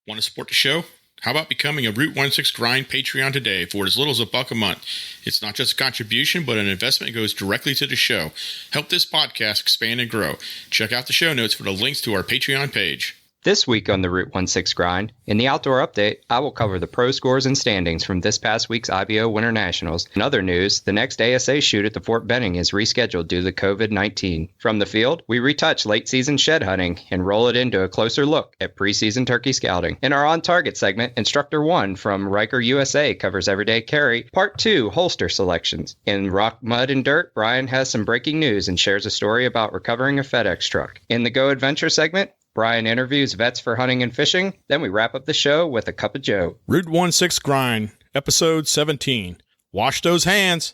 Want to support the show? How about becoming a Route 16 Grind Patreon today for as little as $1 a month? It's not just a contribution, but an investment that goes directly to the show. Help this podcast expand and grow. Check out the show notes for the links to our Patreon page. This week on the Route 16 Grind, in the Outdoor Update, I will cover the pro scores and standings from this past week's IBO Winter Nationals. In other news, the next ASA shoot at the Fort Benning is rescheduled due to COVID-19. From the field, we retouch late-season shed hunting and roll it into a closer look at preseason turkey scouting. In our on-target segment, Instructor One from Ryker USA covers everyday carry, Part 2, holster selections. In Rock, Mud, and Dirt, Brian has some breaking news and shares a story about recovering a FEDEX truck. In the Go Adventure segment, Brian interviews vets for hunting and fishing. Then we wrap up the show with a cup of joe. Route 16 Grind, Episode 17. Wash those hands.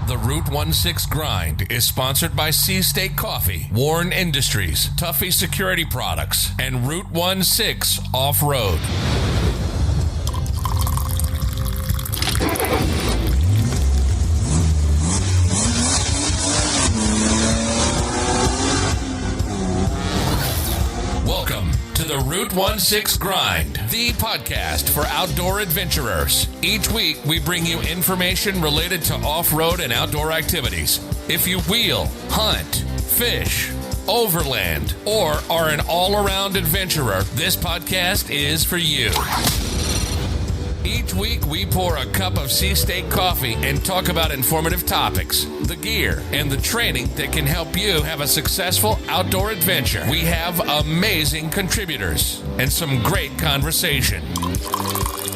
The Route 16 Grind is sponsored by Sea State Coffee, Warren Industries, Tuffy Security Products, and Route 16 Off-Road. Welcome to the Route 16 Grind, the podcast for outdoor adventurers. Each week, we bring you information related to off-road and outdoor activities. If you wheel, hunt, fish, overland, or are an all-around adventurer, this podcast is for you. Each week, we pour a cup of Sea State coffee and talk about informative topics, the gear, and the training that can help you have a successful outdoor adventure. We have amazing contributors and some great conversation.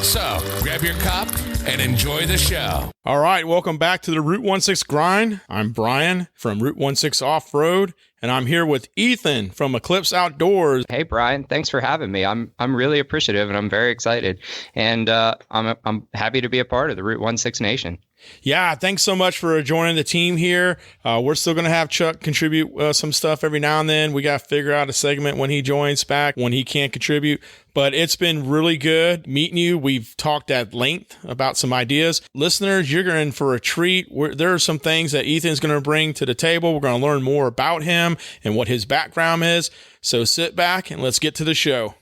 So, grab your cup and enjoy the show. All right, welcome back to the Route 16 Grind. I'm Brian from Route 16 Off-Road, and I'm here with Ethan from Eclipse Outdoors. Hey, Brian, thanks for having me. I'm really appreciative, and I'm very excited. And I'm happy to be a part of the Route 16 Nation. Yeah, thanks so much for joining the team here. We're still going to have Chuck contribute some stuff every now and then. We got to figure out a segment when he joins back, when he can't contribute. But it's been really good meeting you. We've talked at length about some ideas. Listeners, you're in for a treat. There are some things that Ethan's going to bring to the table. We're going to learn more about him and what his background is. So sit back and let's get to the show.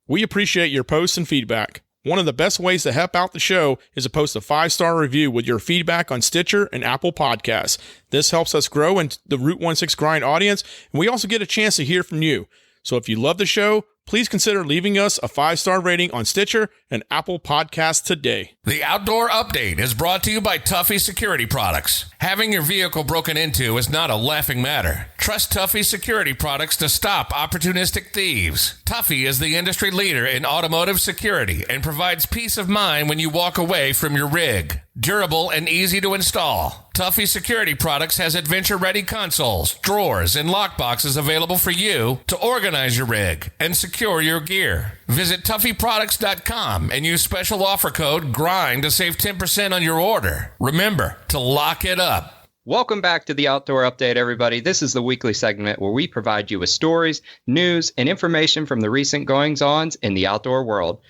We appreciate your posts and feedback. One of the best ways to help out the show is to post a 5-star review with your feedback on Stitcher and Apple Podcasts. This helps us grow in the Route 16 Grind audience, and we also get a chance to hear from you. So if you love the show, please consider leaving us a 5-star rating on Stitcher and Apple Podcasts today. The Outdoor Update is brought to you by Tuffy Security Products. Having your vehicle broken into is not a laughing matter. Trust Tuffy Security Products to stop opportunistic thieves. Tuffy is the industry leader in automotive security and provides peace of mind when you walk away from your rig. Durable and easy to install, Tuffy Security Products has adventure-ready consoles, drawers, and lockboxes available for you to organize your rig and secure your gear. Visit TuffyProducts.com and use special offer code GRIND to save 10% on your order. Remember to lock it up. Welcome back to the Outdoor Update, everybody. This is the weekly segment where we provide you with stories, news, and information from the recent goings-ons in the outdoor world.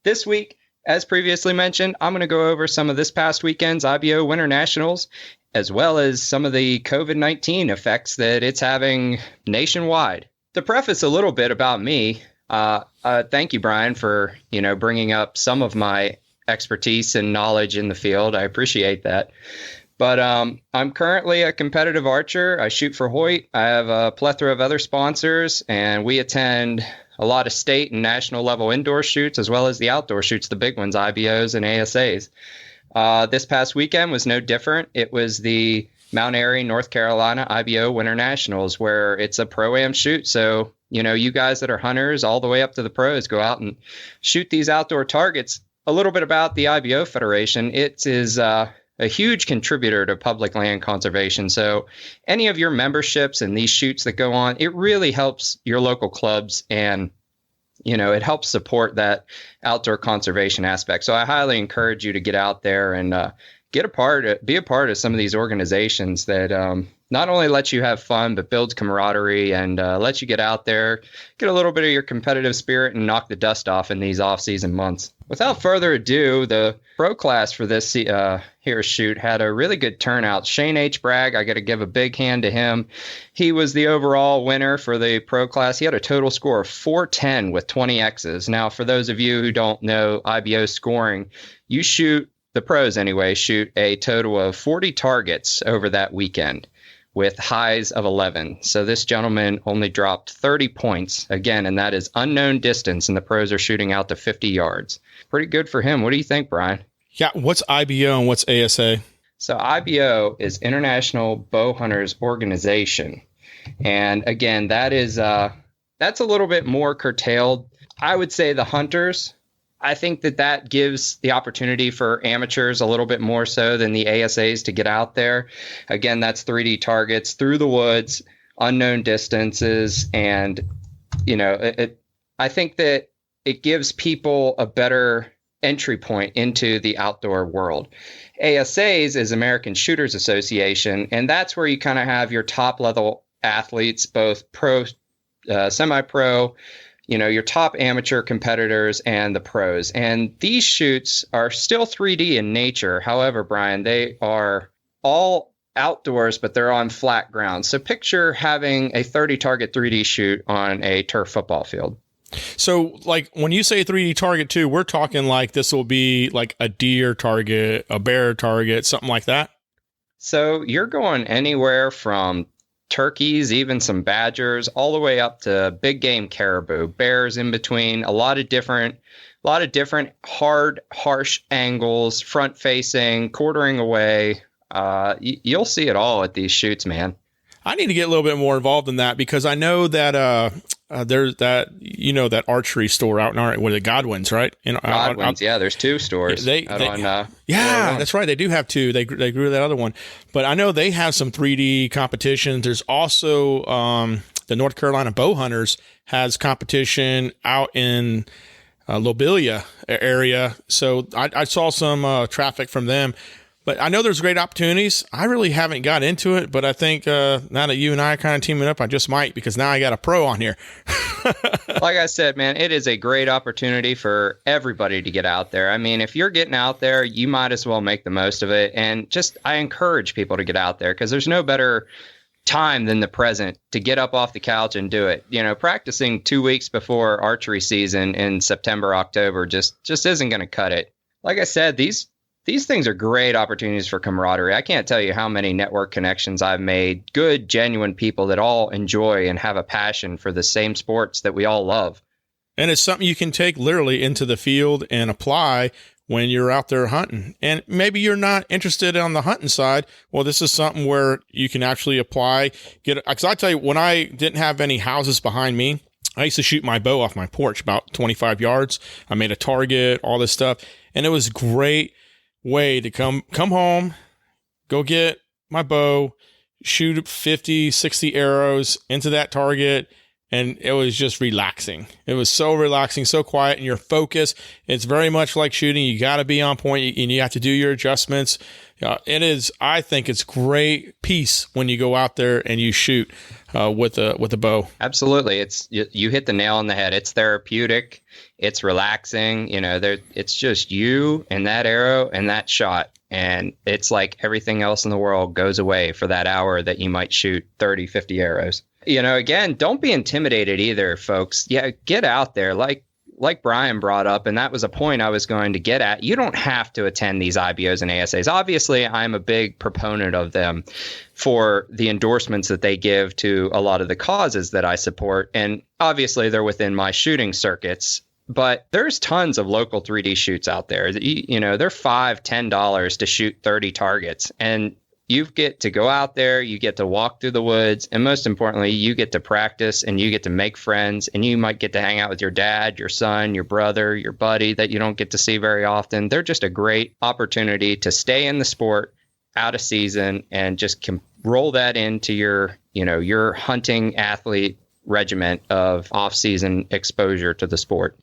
This week, as previously mentioned, I'm going to go over some of this past weekend's IBO Winter Nationals, as well as some of the COVID-19 effects that it's having nationwide. To preface a little bit about me, thank you, Brian, for bringing up some of my expertise and knowledge in the field. I appreciate that. But I'm currently a competitive archer. I shoot for Hoyt. I have a plethora of other sponsors, and we attend a lot of state and national level indoor shoots, as well as the outdoor shoots, the big ones, IBOs and ASAs. This past weekend was no different. It was the Mount Airy, North Carolina IBO Winter Nationals, where it's a pro-am shoot. So, you guys that are hunters all the way up to the pros go out and shoot these outdoor targets. A little bit about the IBO Federation. It is a huge contributor to public land conservation. So any of your memberships and these shoots that go on, it really helps your local clubs, and it helps support that outdoor conservation aspect. So I highly encourage you to get out there and be a part of some of these organizations that not only lets you have fun, but builds camaraderie and lets you get out there, get a little bit of your competitive spirit and knock the dust off in these off-season months. Without further ado, the pro class for this here shoot had a really good turnout. Shane H. Bragg, I got to give a big hand to him. He was the overall winner for the pro class. He had a total score of 410 with 20 X's. Now, for those of you who don't know IBO scoring, you shoot, the pros anyway, shoot a total of 40 targets over that weekend with highs of 11. So this gentleman only dropped 30 points, again, and that is unknown distance, and the pros are shooting out to 50 yards. Pretty good for him. What do you think, Brian? Yeah, what's IBO and what's ASA? So IBO is International Bow Hunters Organization. And again, that is that's a little bit more curtailed. I would say the hunters, I think that gives the opportunity for amateurs a little bit more so than the ASAs to get out there. Again, that's 3D targets through the woods, unknown distances. And, you know, I think that it gives people a better entry point into the outdoor world. ASAs is American Shooters Association, and that's where you kind of have your top level athletes, both pro, semi-pro, you know, your top amateur competitors and the pros. And these shoots are still 3D in nature. However, Brian, they are all outdoors, but they're on flat ground. So picture having a 30 target 3D shoot on a turf football field. So, like, when you say 3D target too, we're talking like this will be like a deer target, a bear target, something like that? So you're going anywhere from turkeys, even some badgers, all the way up to big game caribou, bears in between, a lot of different hard, harsh angles, front facing, quartering away. You'll see it all at these shoots, man. I need to get a little bit more involved in that because I know that there's that, you know, that archery store out in the Godwin's, right? Godwin's, yeah. There's two stores. That's right. They do have two. They grew that other one, but I know they have some 3D competitions. There's also the North Carolina Bow Hunters has competition out in Lobelia area. So I saw some traffic from them. But I know there's great opportunities. I really haven't got into it, but I think now that you and I are kind of teaming up, I just might because now I got a pro on here. Like I said, man, it is a great opportunity for everybody to get out there. I mean, if you're getting out there, you might as well make the most of it. And just I encourage people to get out there because there's no better time than the present to get up off the couch and do it. You know, practicing 2 weeks before archery season in September, October just isn't going to cut it. Like I said, these things are great opportunities for camaraderie. I can't tell you how many network connections I've made, good, genuine people that all enjoy and have a passion for the same sports that we all love. And it's something you can take literally into the field and apply when you're out there hunting. And maybe you're not interested on the hunting side. Well, this is something where you can actually apply. Because I tell you, when I didn't have any houses behind me, I used to shoot my bow off my porch about 25 yards. I made a target, all this stuff. And it was great way to come home, go get my bow, shoot 50, 60 arrows into that target, and it was just relaxing. It was so relaxing, so quiet, and your focus, it's very much like shooting. You got to be on point, and you have to do your adjustments. It is, I think it's great peace when you go out there and you shoot with a bow. Absolutely. You hit the nail on the head. It's therapeutic. It's relaxing. You know, it's just you and that arrow and that shot. And it's like everything else in the world goes away for that hour that you might shoot 30, 50 arrows. You know, again, don't be intimidated either, folks. Yeah, get out there. Like Brian brought up, and that was a point I was going to get at. You don't have to attend these IBOs and ASAs. Obviously, I'm a big proponent of them for the endorsements that they give to a lot of the causes that I support. And obviously, they're within my shooting circuits. But there's tons of local 3D shoots out there. You know, they're $5, $10 to shoot 30 targets. And you get to go out there, you get to walk through the woods, and most importantly, you get to practice and you get to make friends, and you might get to hang out with your dad, your son, your brother, your buddy that you don't get to see very often. They're just a great opportunity to stay in the sport out of season and just roll that into your hunting athlete regiment of off-season exposure to the sport.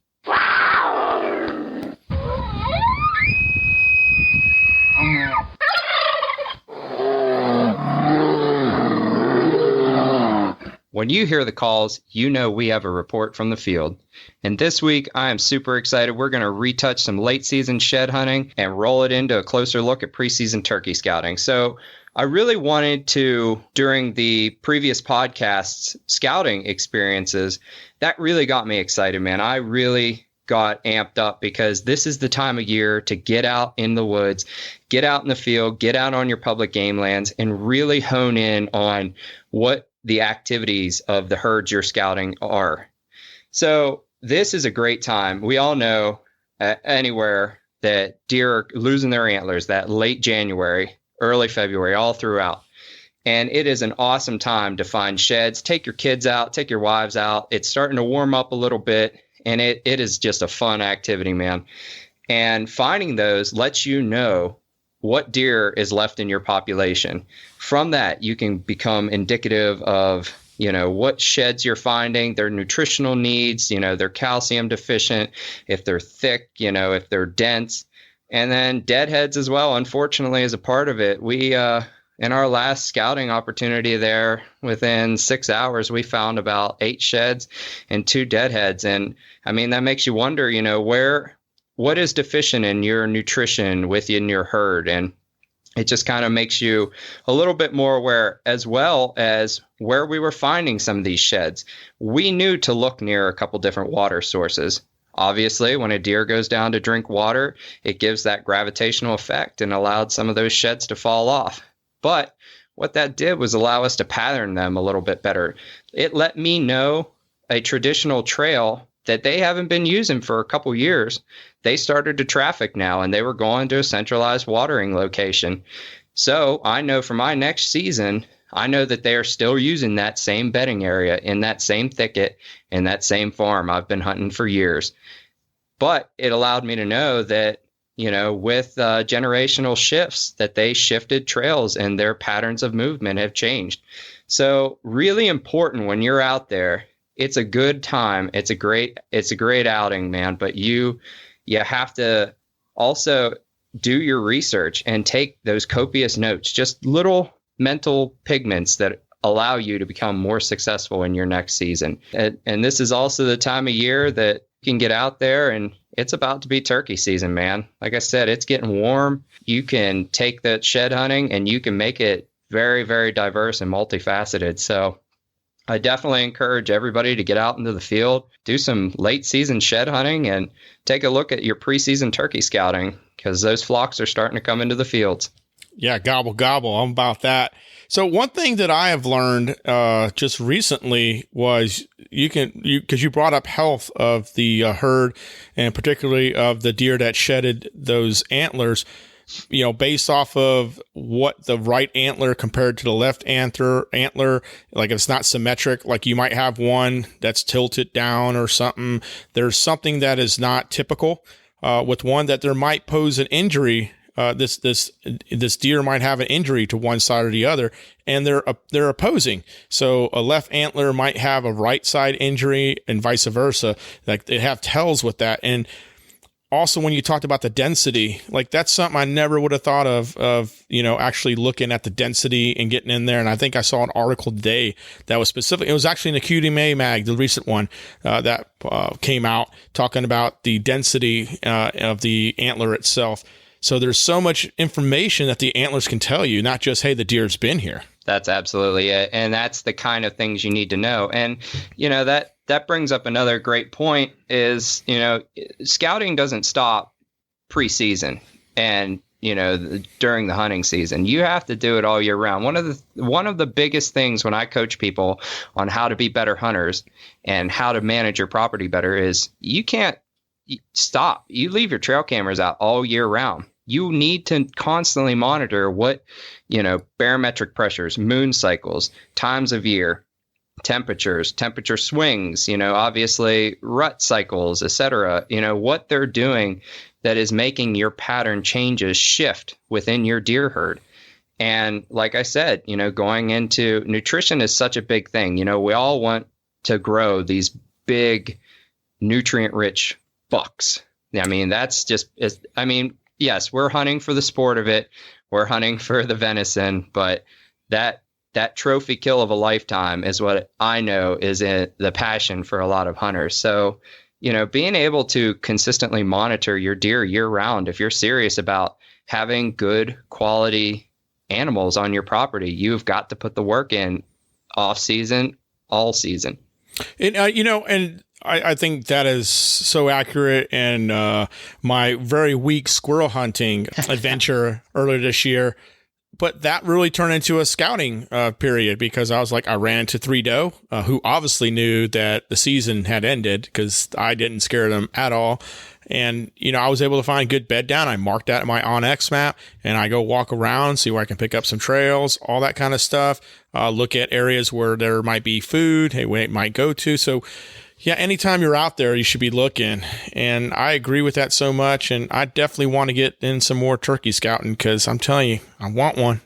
When you hear the calls, you know we have a report from the field. And this week, I am super excited. We're going to retouch some late season shed hunting and roll it into a closer look at preseason turkey scouting. So I really wanted to, during the previous podcasts, scouting experiences, that really got me excited, man. I really got amped up because this is the time of year to get out in the woods, get out in the field, get out on your public game lands, and really hone in on what the activities of the herds you're scouting are. So this is a great time. We all know anywhere that deer are losing their antlers that late January, early February, all throughout. And it is an awesome time to find sheds. Take your kids out, take your wives out. It's starting to warm up a little bit. And it is just a fun activity, man. And finding those lets you know what deer is left in your population. From that, you can become indicative of, what sheds you're finding, their nutritional needs, they're calcium deficient, if they're thick, if they're dense, and then deadheads as well. Unfortunately, as a part of it, we, in our last scouting opportunity there, within 6 hours, we found about 8 sheds and 2 deadheads. And I mean, that makes you wonder, what is deficient in your nutrition within your herd? And it just kind of makes you a little bit more aware, as well as where we were finding some of these sheds. We knew to look near a couple different water sources. Obviously, when a deer goes down to drink water, it gives that gravitational effect and allowed some of those sheds to fall off. But what that did was allow us to pattern them a little bit better. It let me know a traditional trail that they haven't been using for a couple years. They started to traffic now, and they were going to a centralized watering location. So I know for my next season, I know that they are still using that same bedding area in that same thicket in that same farm I've been hunting for years. But it allowed me to know that, with generational shifts, that they shifted trails and their patterns of movement have changed. So really important when you're out there. It's a good time. It's a great outing, man. But you have to also do your research and take those copious notes, just little mental pigments that allow you to become more successful in your next season. And this is also the time of year that you can get out there, and it's about to be turkey season, man. Like I said, it's getting warm. You can take that shed hunting and you can make it very, very diverse and multifaceted. So I definitely encourage everybody to get out into the field, do some late season shed hunting, and take a look at your preseason turkey scouting, because those flocks are starting to come into the fields. Yeah, gobble, gobble. I'm about that. So one thing that I have learned just recently was because you brought up health of the herd, and particularly of the deer that shedded those antlers, based off of what the right antler compared to the left antler, like if it's not symmetric, like you might have one that's tilted down or something. There's something that is not typical with one that there might pose an injury. This deer might have an injury to one side or the other, and they're opposing. So a left antler might have a right side injury, and vice versa. Like they have tells with that. And also, when you talked about the density, like that's something I never would have thought of actually looking at the density and getting in there. And I think I saw an article today that was specific. It was actually in the QDMA mag, the recent one that came out, talking about the density of the antler itself. So there's so much information that the antlers can tell you, not just, hey, the deer's been here. That's absolutely it. And that's the kind of things you need to know. And, that brings up another great point is, scouting doesn't stop preseason and, during the hunting season. You have to do it all year round. One of the biggest things when I coach people on how to be better hunters and how to manage your property better is you can't stop. You leave your trail cameras out all year round. You need to constantly monitor what, barometric pressures, moon cycles, times of year, temperatures, temperature swings, obviously rut cycles, etc. What they're doing that is making your pattern changes shift within your deer herd. And like I said, going into nutrition is such a big thing. We all want to grow these big nutrient rich bucks. I mean, yes, we're hunting for the sport of it. We're hunting for the venison, but that that trophy kill of a lifetime is what I know is the passion for a lot of hunters. So, being able to consistently monitor your deer year round, if you're serious about having good quality animals on your property, you've got to put the work in off season, all season. And, and I think that is so accurate. And my very weak squirrel hunting adventure earlier this year, but that really turned into a scouting period, because I was like, I ran into 3 doe who obviously knew that the season had ended because I didn't scare them at all. And, I was able to find good bed down. I marked that in my OnX map, and I go walk around, see where I can pick up some trails, all that kind of stuff. Look at areas where there might be food, where it might go to. So, yeah, anytime you're out there, you should be looking. And I agree with that so much. And I definitely want to get in some more turkey scouting, because I'm telling you, I want one.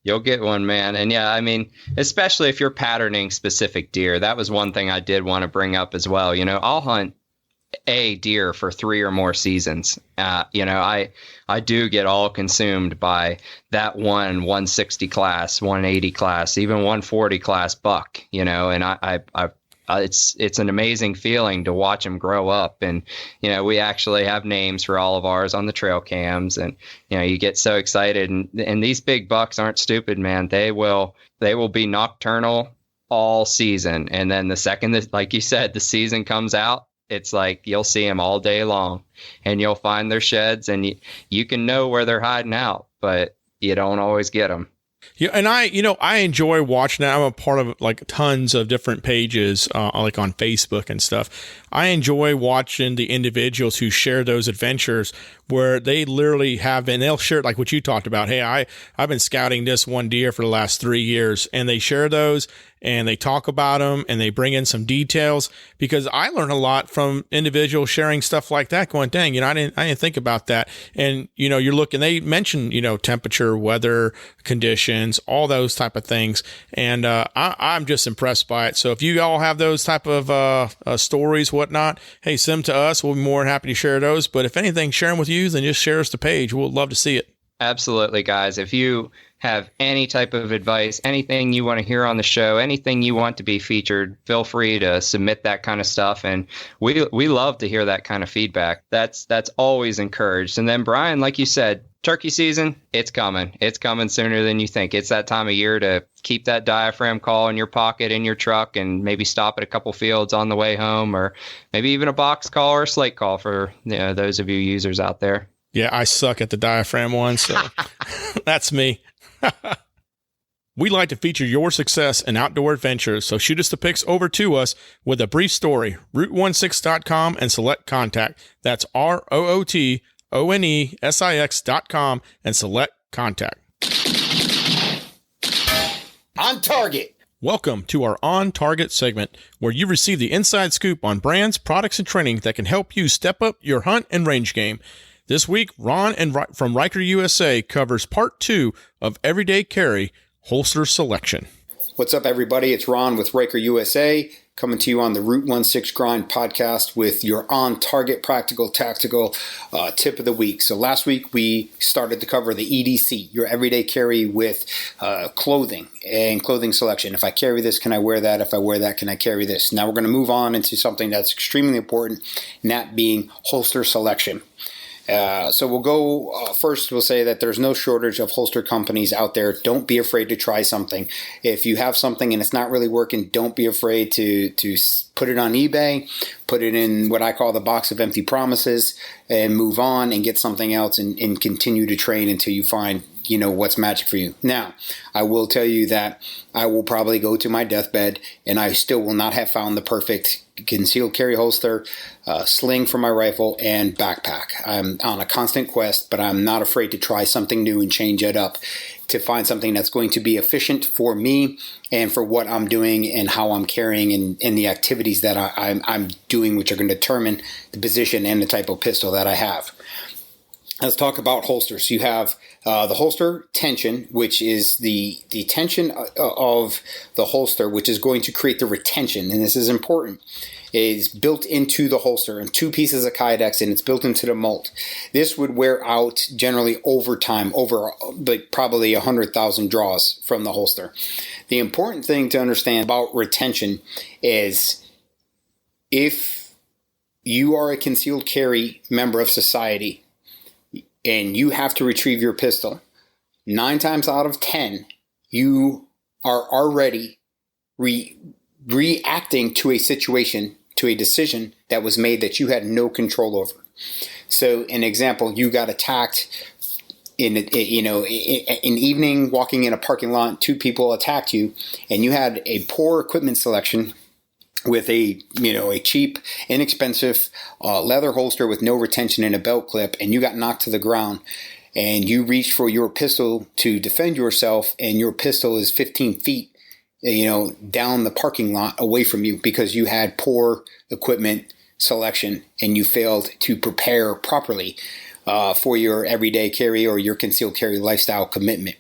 You'll get one, man. And yeah, I mean, especially if you're patterning specific deer, that was one thing I did want to bring up as well. I'll hunt a deer for 3 or more seasons. I do get all consumed by that 160 class, 180 class, even 140 class buck, and it's an amazing feeling to watch them grow up. And, we actually have names for all of ours on the trail cams, and, you get so excited, and these big bucks aren't stupid, man. They will be nocturnal all season. And then the second that, like you said, the season comes out, it's like you'll see them all day long, and you'll find their sheds, and you can know where they're hiding out, but you don't always get them. Yeah, and I enjoy watching that. I'm a part of like tons of different pages, like on Facebook and stuff. I enjoy watching the individuals who share those adventures where they literally have, and they'll share like what you talked about. Hey, I've been scouting this one deer for the last 3 years, and they share those, and they talk about them, and they bring in some details, because I learn a lot from individuals sharing stuff like that, going, dang, I didn't think about that. And, you're looking, they mention, temperature, weather conditions, all those type of things. And, I'm just impressed by it. So if you all have those type of, stories, whatnot, hey, send them to us. We'll be more than happy to share those. But if anything, share them with you, then just share us the page. We'll love to see it. Absolutely, guys. If you have any type of advice, anything you want to hear on the show, anything you want to be featured, feel free to submit that kind of stuff. And we love to hear that kind of feedback. That's always encouraged. And then, Brian, like you said, turkey season, it's coming. It's coming sooner than you think. It's that time of year to keep that diaphragm call in your pocket, in your truck, and maybe stop at a couple fields on the way home, or maybe even a box call or a slate call for those of you users out there. Yeah, I suck at the diaphragm one, so that's me. We like to feature your success in outdoor adventures, so shoot us the pics over to us with a brief story, rootonesix.com, and select contact. That's rootonesix.com and select contact. On target. Welcome to our On Target segment, where you receive the inside scoop on brands, products, and training that can help you step up your hunt and range game. This week, Ron from Ryker USA covers part 2 of Everyday Carry Holster Selection. What's up, everybody? It's Ron with Ryker USA, coming to you on the Route 16 Grind podcast with your on-target practical tactical tip of the week. So last week we started to cover the EDC, your everyday carry with clothing and clothing selection. If I carry this, can I wear that? If I wear that, can I carry this? Now we're going to move on into something that's extremely important, and that being holster selection. So we'll go first. We'll say that there's no shortage of holster companies out there. Don't be afraid to try something. If you have something and it's not really working, don't be afraid to put it on eBay, put it in what I call the box of empty promises, and move on and get something else and continue to train until you find what's magic for you. Now, I will tell you that I will probably go to my deathbed and I still will not have found the perfect concealed carry holster, sling for my rifle, and backpack. I'm on a constant quest, but I'm not afraid to try something new and change it up to find something that's going to be efficient for me and for what I'm doing and how I'm carrying and the activities that I'm doing, which are going to determine the position and the type of pistol that I have. let's talk about holsters. You have the holster tension, which is the tension of the holster, which is going to create the retention. And this is important. Is built into the holster in 2 pieces of FEDEX, and it's built into the mold. This would wear out generally over time, over like probably 100,000 draws from the holster. The important thing to understand about retention is if you are a concealed carry member of society and you have to retrieve your pistol, 9 times out of 10, you are already reacting to a situation, to a decision that was made that you had no control over. So, an example, you got attacked in evening, walking in a parking lot, 2 people attacked you, and you had a poor equipment selection with a cheap, inexpensive leather holster with no retention and a belt clip, and you got knocked to the ground. And you reach for your pistol to defend yourself, and your pistol is 15 feet down the parking lot away from you because you had poor equipment selection and you failed to prepare properly for your everyday carry or your concealed carry lifestyle commitment.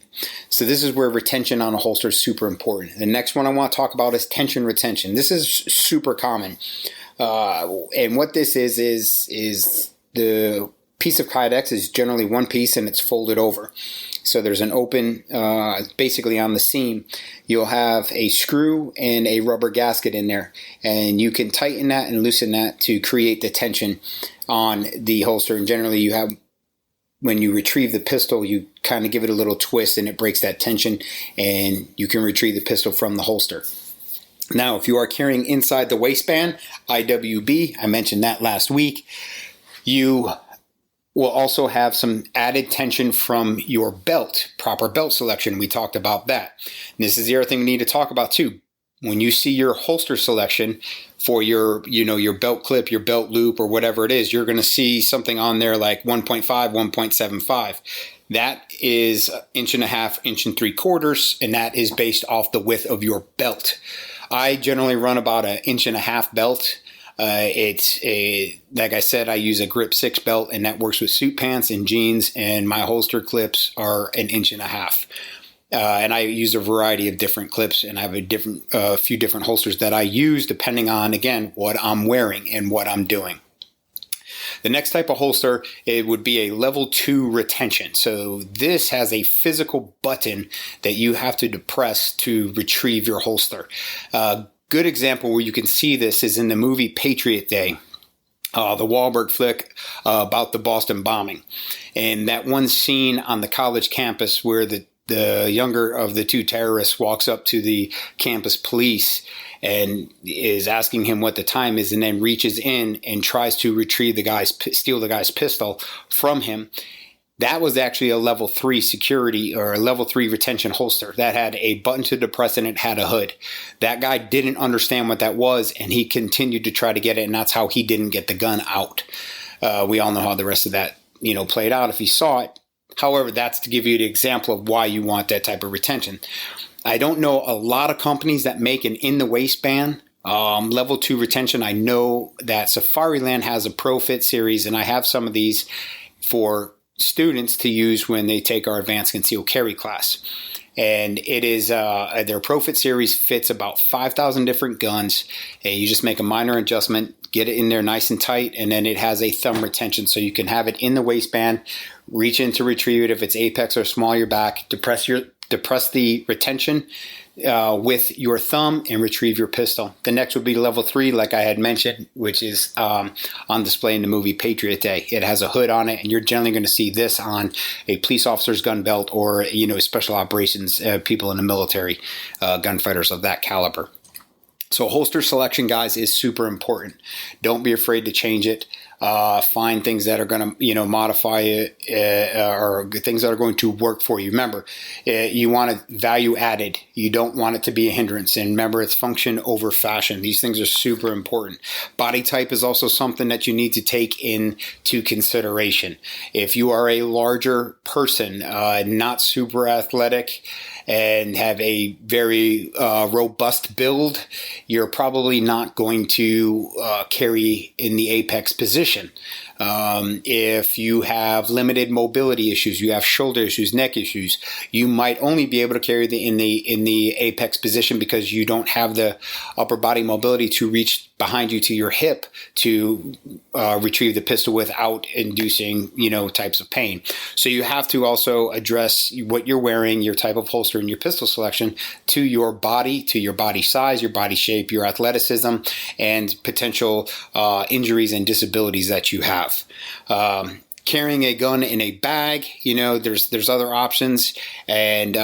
So this is where retention on a holster is super important. The next one I want to talk about is tension retention. This is super common. And what this is the piece of FEDEX is generally 1 piece and it's folded over. So there's an open, basically on the seam, you'll have a screw and a rubber gasket in there. And you can tighten that and loosen that to create the tension on the holster. And generally you have, when you retrieve the pistol, you kind of give it a little twist and it breaks that tension and you can retrieve the pistol from the holster. Now, if you are carrying inside the waistband, IWB, I mentioned that last week, you will also have some added tension from your belt, proper belt selection. We talked about that. And this is the other thing we need to talk about too. When you see your holster selection for your belt clip, your belt loop, or whatever it is, you're going to see something on there like 1.5, 1.75. That is 1.5 inches, 1 3/4, and that is based off the width of your belt. I generally run about 1.5 inches belt. It's like I said, I use a grip 6 belt, and that works with suit pants and jeans, and my holster clips are 1.5 inches. And I use a variety of different clips, and I have a few different holsters that I use depending on, again, what I'm wearing and what I'm doing. The next type of holster, it would be a level 2 retention. So this has a physical button that you have to depress to retrieve your holster. Good example where you can see this is in the movie Patriot Day, the Wahlberg flick about the Boston bombing. And that one scene on the college campus where the younger of the 2 terrorists walks up to the campus police and is asking him what the time is, and then reaches in and tries to steal the guy's pistol from him. That was actually a level 3 security or a level 3 retention holster that had a button to depress and it had a hood. That guy didn't understand what that was, and he continued to try to get it, and that's how he didn't get the gun out. We all know how the rest of that played out if you saw it. However, that's to give you the example of why you want that type of retention. I don't know a lot of companies that make an in the waistband level 2 retention. I know that Safariland has a Pro Fit series, and I have some of these for students to use when they take our advanced concealed carry class. And it is their Pro Fit series fits about 5,000 different guns. And you just make a minor adjustment, get it in there nice and tight, and then it has a thumb retention, so you can have it in the waistband, reach in to retrieve it if it's apex or small your back, depress the retention with your thumb and retrieve your pistol. The next would be level 3, like I had mentioned, which is on display in the movie Patriot Day. It has a hood on it, and you're generally going to see this on a police officer's gun belt or special operations people in the military, gunfighters of that caliber. So holster selection, guys, is super important. Don't be afraid to change it. Find things that are going to, modify it, or things that are going to work for you. Remember, you want it value added. You don't want it to be a hindrance. And remember, it's function over fashion. These things are super important. Body type is also something that you need to take into consideration. If you are a larger person, not super athletic, and have a very robust build, you're probably not going to carry in the apex position. position. If you have limited mobility issues, you have shoulder issues, neck issues, you might only be able to carry in the apex position because you don't have the upper body mobility to reach behind you to your hip to retrieve the pistol without inducing, types of pain. So you have to also address what you're wearing, your type of holster, and your pistol selection to your body size, your body shape, your athleticism, and potential injuries and disabilities that you have. Carrying a gun in a bag, there's other options and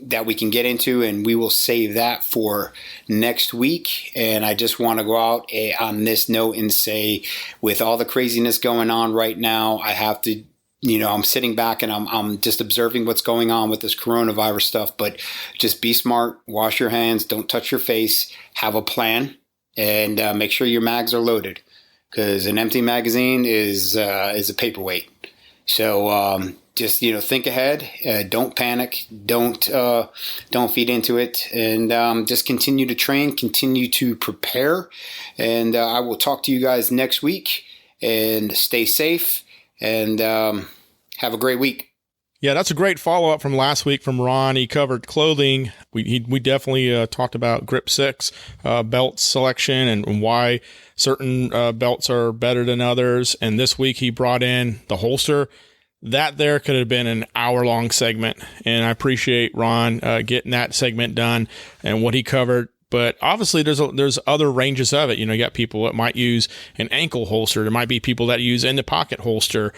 that we can get into, and we will save that for next week. And I just want to go out on this note and say, with all the craziness going on right now, I have to, I'm sitting back and I'm just observing what's going on with this coronavirus stuff, but just be smart, wash your hands, don't touch your face, have a plan, and make sure your mags are loaded, because an empty magazine is a paperweight. So just think ahead, don't panic, don't feed into it, and just continue to train, continue to prepare. And I will talk to you guys next week. And stay safe, and have a great week. Yeah, that's a great follow-up from last week from Ron. He covered clothing. We definitely talked about Grip 6, belt selection, and why certain belts are better than others. And this week he brought in the holster. That there could have been an hour-long segment, and I appreciate Ron getting that segment done and what he covered. But obviously, there's other ranges of it. You got people that might use an ankle holster. There might be people that use in the pocket holster.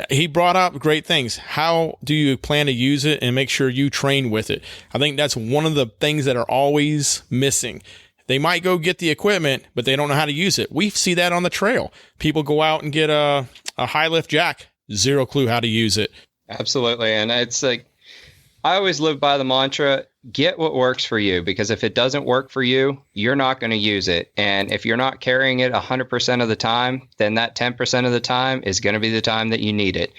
He brought up great things. How do you plan to use it and make sure you train with it? I think that's one of the things that are always missing. They might go get the equipment, but they don't know how to use it. We see that on the trail. People go out and get a high lift jack. Zero clue how to use it. Absolutely. And it's like, I always live by the mantra, get what works for you, because if it doesn't work for you, you're not going to use it. And if you're not carrying it 100% of the time, then that 10% of the time is going to be the time that you need it.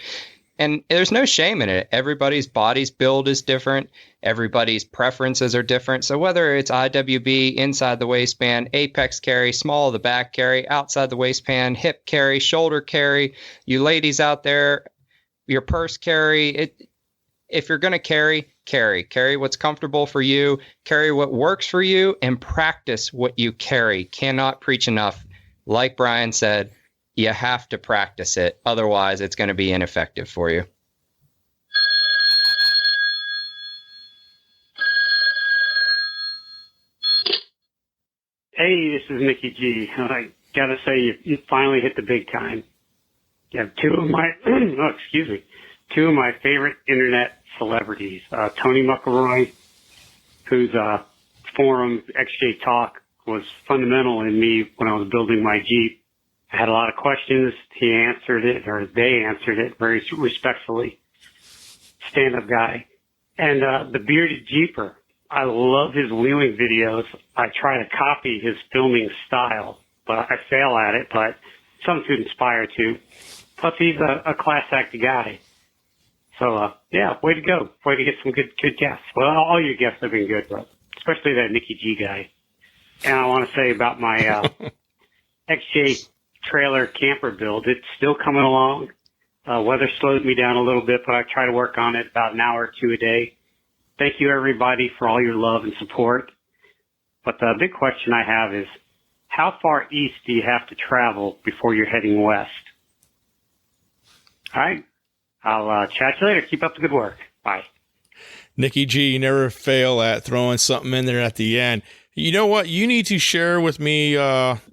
And there's no shame in it. Everybody's body's build is different. Everybody's preferences are different. So whether it's IWB, inside the waistband, apex carry, small of the back carry, outside the waistband, hip carry, shoulder carry, you ladies out there, your purse carry, if you're going to carry what's comfortable for you, carry what works for you, and practice what you carry. Cannot preach enough. Like Brian said, you have to practice it. Otherwise, it's going to be ineffective for you. Hey, this is Nicky G. I got to say, you finally hit the big time. You have two of my favorite internet celebrities, Tony McElroy, whose forum, XJ Talk, was fundamental in me when I was building my Jeep. I had a lot of questions. He answered it, or they answered it very respectfully. Stand-up guy. And the Bearded Jeeper. I love his wheeling videos. I try to copy his filming style, but I fail at it, but something to inspire to. Plus, he's a class act guy. So, yeah, way to go. Way to get some good guests. Well, all your guests have been good, but especially that Nicky G guy. And I want to say about my XJ trailer camper build, it's still coming along. Weather slowed me down a little bit, but I try to work on it about an hour or two a day. Thank you, everybody, for all your love and support. But the big question I have is, how far east do you have to travel before you're heading west? All right. I'll chat you later. Keep up the good work. Bye. Nicky G, you never fail at throwing something in there at the end. You know what? You need to share with me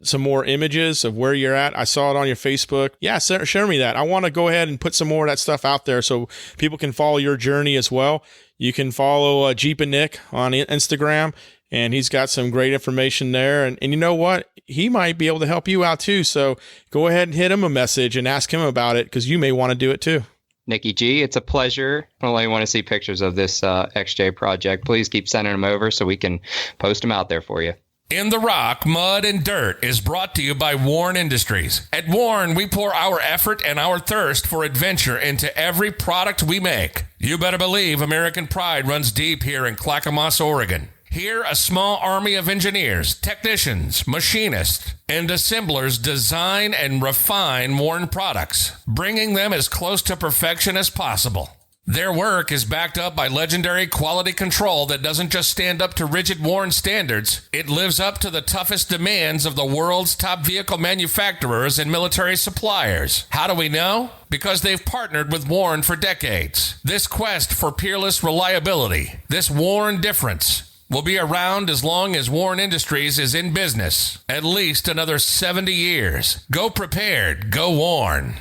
some more images of where you're at. I saw it on your Facebook. Yeah, share me that. I want to go ahead and put some more of that stuff out there so people can follow your journey as well. You can follow Jeep and Nick on Instagram, and he's got some great information there. And you know what? He might be able to help you out too. So go ahead and hit him a message and ask him about it, because you may want to do it too. Nicky G, it's a pleasure. I only want to see pictures of this XJ project. Please keep sending them over so we can post them out there for you. In the Rock, Mud, and Dirt is brought to you by Warren Industries. At Warren, we pour our effort and our thirst for adventure into every product we make. You better believe American pride runs deep here in Clackamas, Oregon. Here, a small army of engineers, technicians, machinists, and assemblers design and refine Warn products, bringing them as close to perfection as possible. Their work is backed up by legendary quality control that doesn't just stand up to rigid Warn standards, it lives up to the toughest demands of the world's top vehicle manufacturers and military suppliers. How do we know? Because they've partnered with Warn for decades. This quest for peerless reliability, this Warn difference, will be around as long as Warn Industries is in business. At least another 70 years. Go prepared. Go Warn.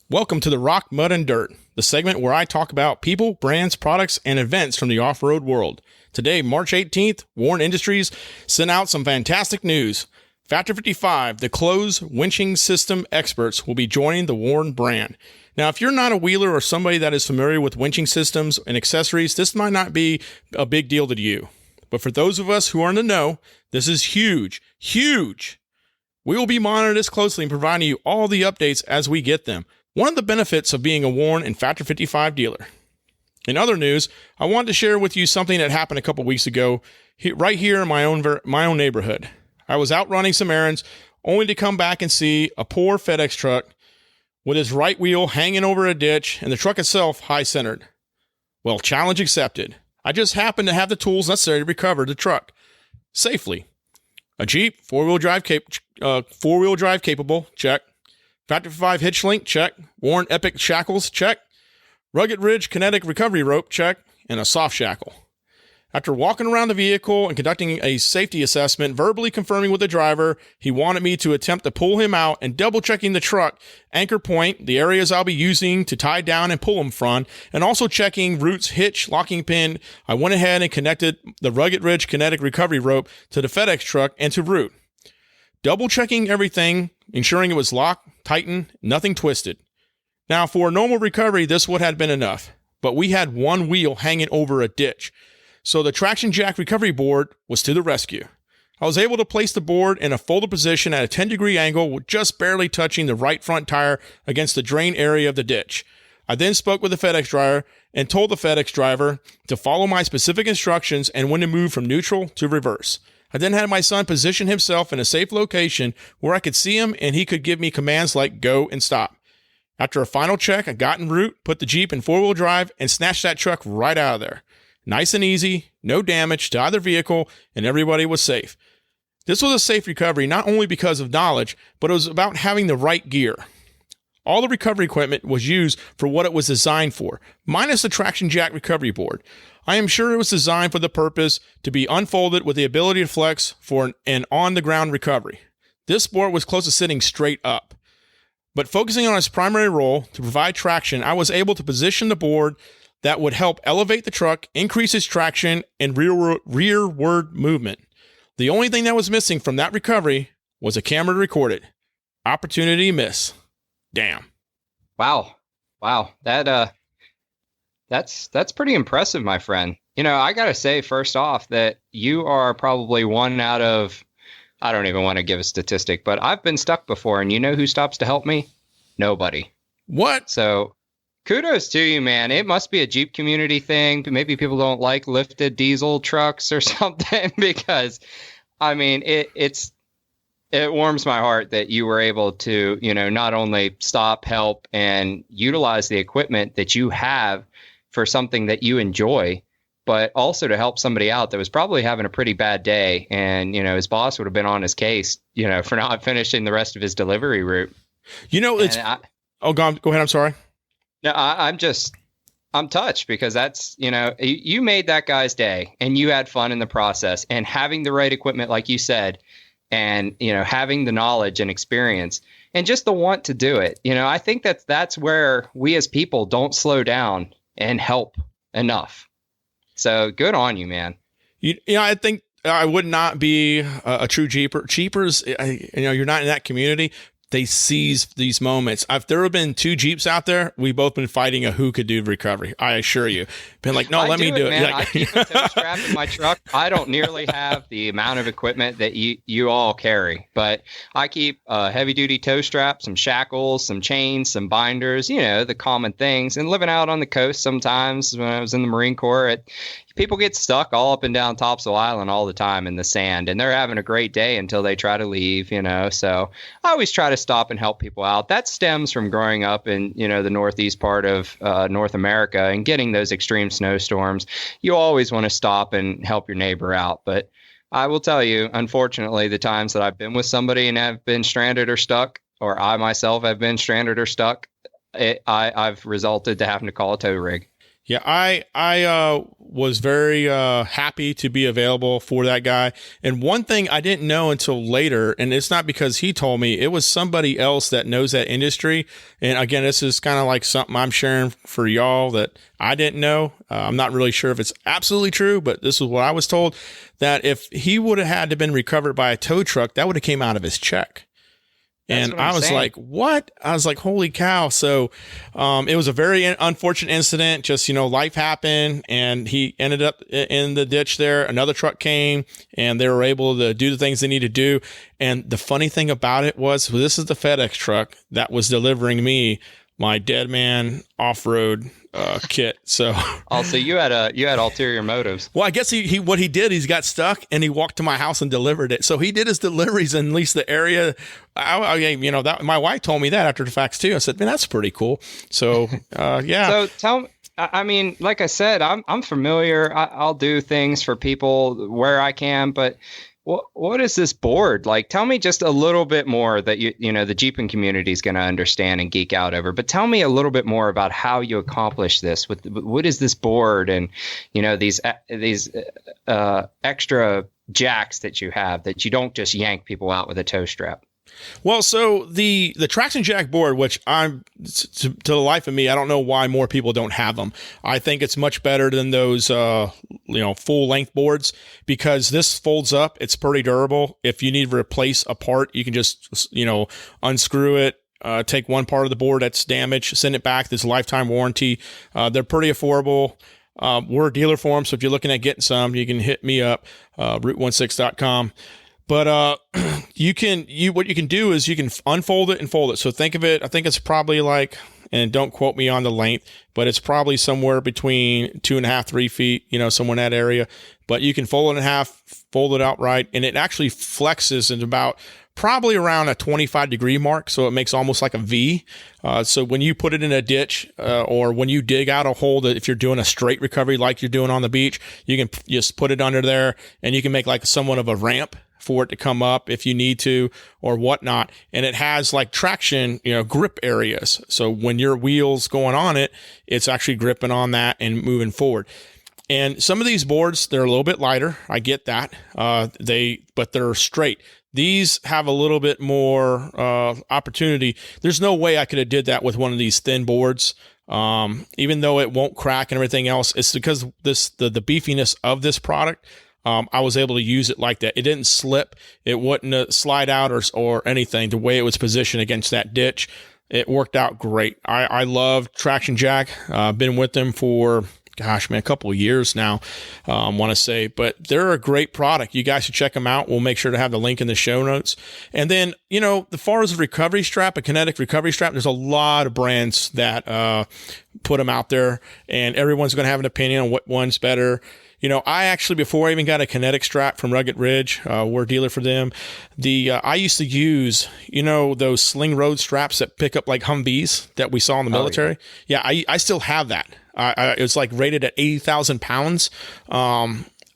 Welcome to the Rock, Mud, and Dirt, the segment where I talk about people, brands, products, and events from the off-road world. Today, March 18th, Warn Industries sent out some fantastic news. Factor 55, the closed winching system experts, will be joining the Warn brand. Now, if you're not a wheeler or somebody that is familiar with winching systems and accessories, this might not be a big deal to you. But for those of us who are in the know, this is huge, huge. We will be monitoring this closely and providing you all the updates as we get them. One of the benefits of being a Warn and Factor 55 dealer. In other news, I wanted to share with you something that happened a couple weeks ago, right here in my own neighborhood. I was out running some errands, only to come back and see a poor FedEx truck with his right wheel hanging over a ditch and the truck itself high-centered. Well, challenge accepted. I just happened to have the tools necessary to recover the truck safely. A Jeep, four-wheel drive capable, check. Factor 5 hitch link, check. Warn Epic shackles, check. Rugged Ridge kinetic recovery rope, check. And a soft shackle. After walking around the vehicle and conducting a safety assessment, verbally confirming with the driver, he wanted me to attempt to pull him out and double-checking the truck, anchor point, the areas I'll be using to tie down and pull him from, and also checking Root's hitch locking pin. I went ahead and connected the Rugged Ridge kinetic recovery rope to the FedEx truck and to Root. Double-checking everything, ensuring it was locked, tightened, nothing twisted. Now, for a normal recovery, this would have been enough, but we had one wheel hanging over a ditch. So the traction jack recovery board was to the rescue. I was able to place the board in a folded position at a 10-degree angle with just barely touching the right front tire against the drain area of the ditch. I then spoke with the FedEx driver and told the FedEx driver to follow my specific instructions and when to move from neutral to reverse. I then had my son position himself in a safe location where I could see him and he could give me commands like go and stop. After a final check, I got en route, put the Jeep in four-wheel drive, and snatched that truck right out of there. Nice and easy, no damage to either vehicle, and everybody was safe. This was a safe recovery not only because of knowledge, but it was about having the right gear. All the recovery equipment was used for what it was designed for, minus the traction jack recovery board. I am sure it was designed for the purpose to be unfolded with the ability to flex for an on-the-ground recovery. This board was close to sitting straight up. But focusing on its primary role to provide traction, I was able to position the board that would help elevate the truck, increase its traction, and rearward movement. The only thing that was missing from that recovery was a camera to record it. Opportunity miss. Damn. Wow. That's pretty impressive, my friend. You know, I got to say, first off, that you are probably one out of, I don't even want to give a statistic, but I've been stuck before, and you know who stops to help me? Nobody. What? So kudos to you, man. It must be a Jeep community thing. Maybe people don't like lifted diesel trucks or something because, I mean, it warms my heart that you were able to, you know, not only stop, help, and utilize the equipment that you have for something that you enjoy, but also to help somebody out that was probably having a pretty bad day. And, you know, his boss would have been on his case, you know, for not finishing the rest of his delivery route. You know, go ahead. I'm sorry. No, I'm touched because that's, you know, you made that guy's day and you had fun in the process, and having the right equipment, like you said, and, you know, having the knowledge and experience and just the want to do it. You know, I think that's where we as people don't slow down and help enough. So good on you, man. You know, I think I would not be a true Jeeper. Jeepers, you know, you're not in that community. They seize these moments. If there have been two Jeeps out there, we've both been fighting who could do recovery. I assure you. Been like, no, let me do it. Man. I keep a tow strap in my truck. I don't nearly have the amount of equipment that you all carry, but I keep a heavy duty tow strap, some shackles, some chains, some binders, you know, the common things. And living out on the coast sometimes when I was in the Marine Corps, people get stuck all up and down Topsail Island all the time in the sand, and they're having a great day until they try to leave, So I always try to stop and help people out. That stems from growing up in, the northeast part of North America and getting those extreme snowstorms. You always want to stop and help your neighbor out. But I will tell you, unfortunately, the times that I've been with somebody and have been stranded or stuck, or I myself have been stranded or stuck, I've resulted to having to call a tow rig. Yeah, I was very happy to be available for that guy. And one thing I didn't know until later, and it's not because he told me, it was somebody else that knows that industry. And again, this is kind of like something I'm sharing for y'all that I didn't know. I'm not really sure if it's absolutely true, but this is what I was told, that if he would have had to been recovered by a tow truck, that would have came out of his check. And I was like, what? I was like, holy cow. So it was a very unfortunate incident. Just, life happened and he ended up in the ditch there. Another truck came and they were able to do the things they need to do. And the funny thing about it was, this is the FedEx truck that was delivering me my Dead Man off-road kit. So also you had ulterior motives. Well, I guess he what he did, he's got stuck and he walked to my house and delivered it. So he did his deliveries in at least the area. That my wife told me that after the facts too. I said, man, that's pretty cool. So yeah. So tell me, I mean, like I said, I'm familiar. I'll do things for people where I can, but what is this board? Like, tell me just a little bit more that the Jeeping community is going to understand and geek out over. But tell me a little bit more about how you accomplish this. What is this board and these extra jacks that you have that you don't just yank people out with a tow strap? Well, so the traction jack board, which I'm to the life of me, I don't know why more people don't have them. I think it's much better than those, full length boards because this folds up. It's pretty durable. If you need to replace a part, you can just, unscrew it, take one part of the board that's damaged, send it back. There's a lifetime warranty. They're pretty affordable. We're a dealer for them. So if you're looking at getting some, you can hit me up, rootonesix.com. But what you can do is you can unfold it and fold it. So think of it, I think it's probably like, and don't quote me on the length, but it's probably somewhere between 2.5, 3 feet, somewhere in that area. But you can fold it in half, fold it outright, and it actually flexes in about probably around a 25-degree mark. So it makes almost like a V. So when you put it in a ditch or when you dig out a hole, that if you're doing a straight recovery like you're doing on the beach, you can just put it under there and you can make like somewhat of a ramp for it to come up if you need to or whatnot. And it has like traction, grip areas. So when your wheel's going on it, it's actually gripping on that and moving forward. And some of these boards, they're a little bit lighter. I get that. But they're straight. These have a little bit more opportunity. There's no way I could have did that with one of these thin boards. Even though it won't crack and everything else, it's because the beefiness of this product. I was able to use it like that. It didn't slip. It wouldn't slide out or anything. The way it was positioned against that ditch, it worked out great. I love Traction Jack. I've been with them for, a couple of years now, want to say. But they're a great product. You guys should check them out. We'll make sure to have the link in the show notes. And then, as far as a recovery strap, a kinetic recovery strap, there's a lot of brands that put them out there. And everyone's going to have an opinion on what one's better. I actually, before I even got a kinetic strap from Rugged Ridge, we're a dealer for them. I used to use, those sling road straps that pick up like Humvees that we saw in the military. Yeah, I still have that. It was like rated at 80,000 pounds.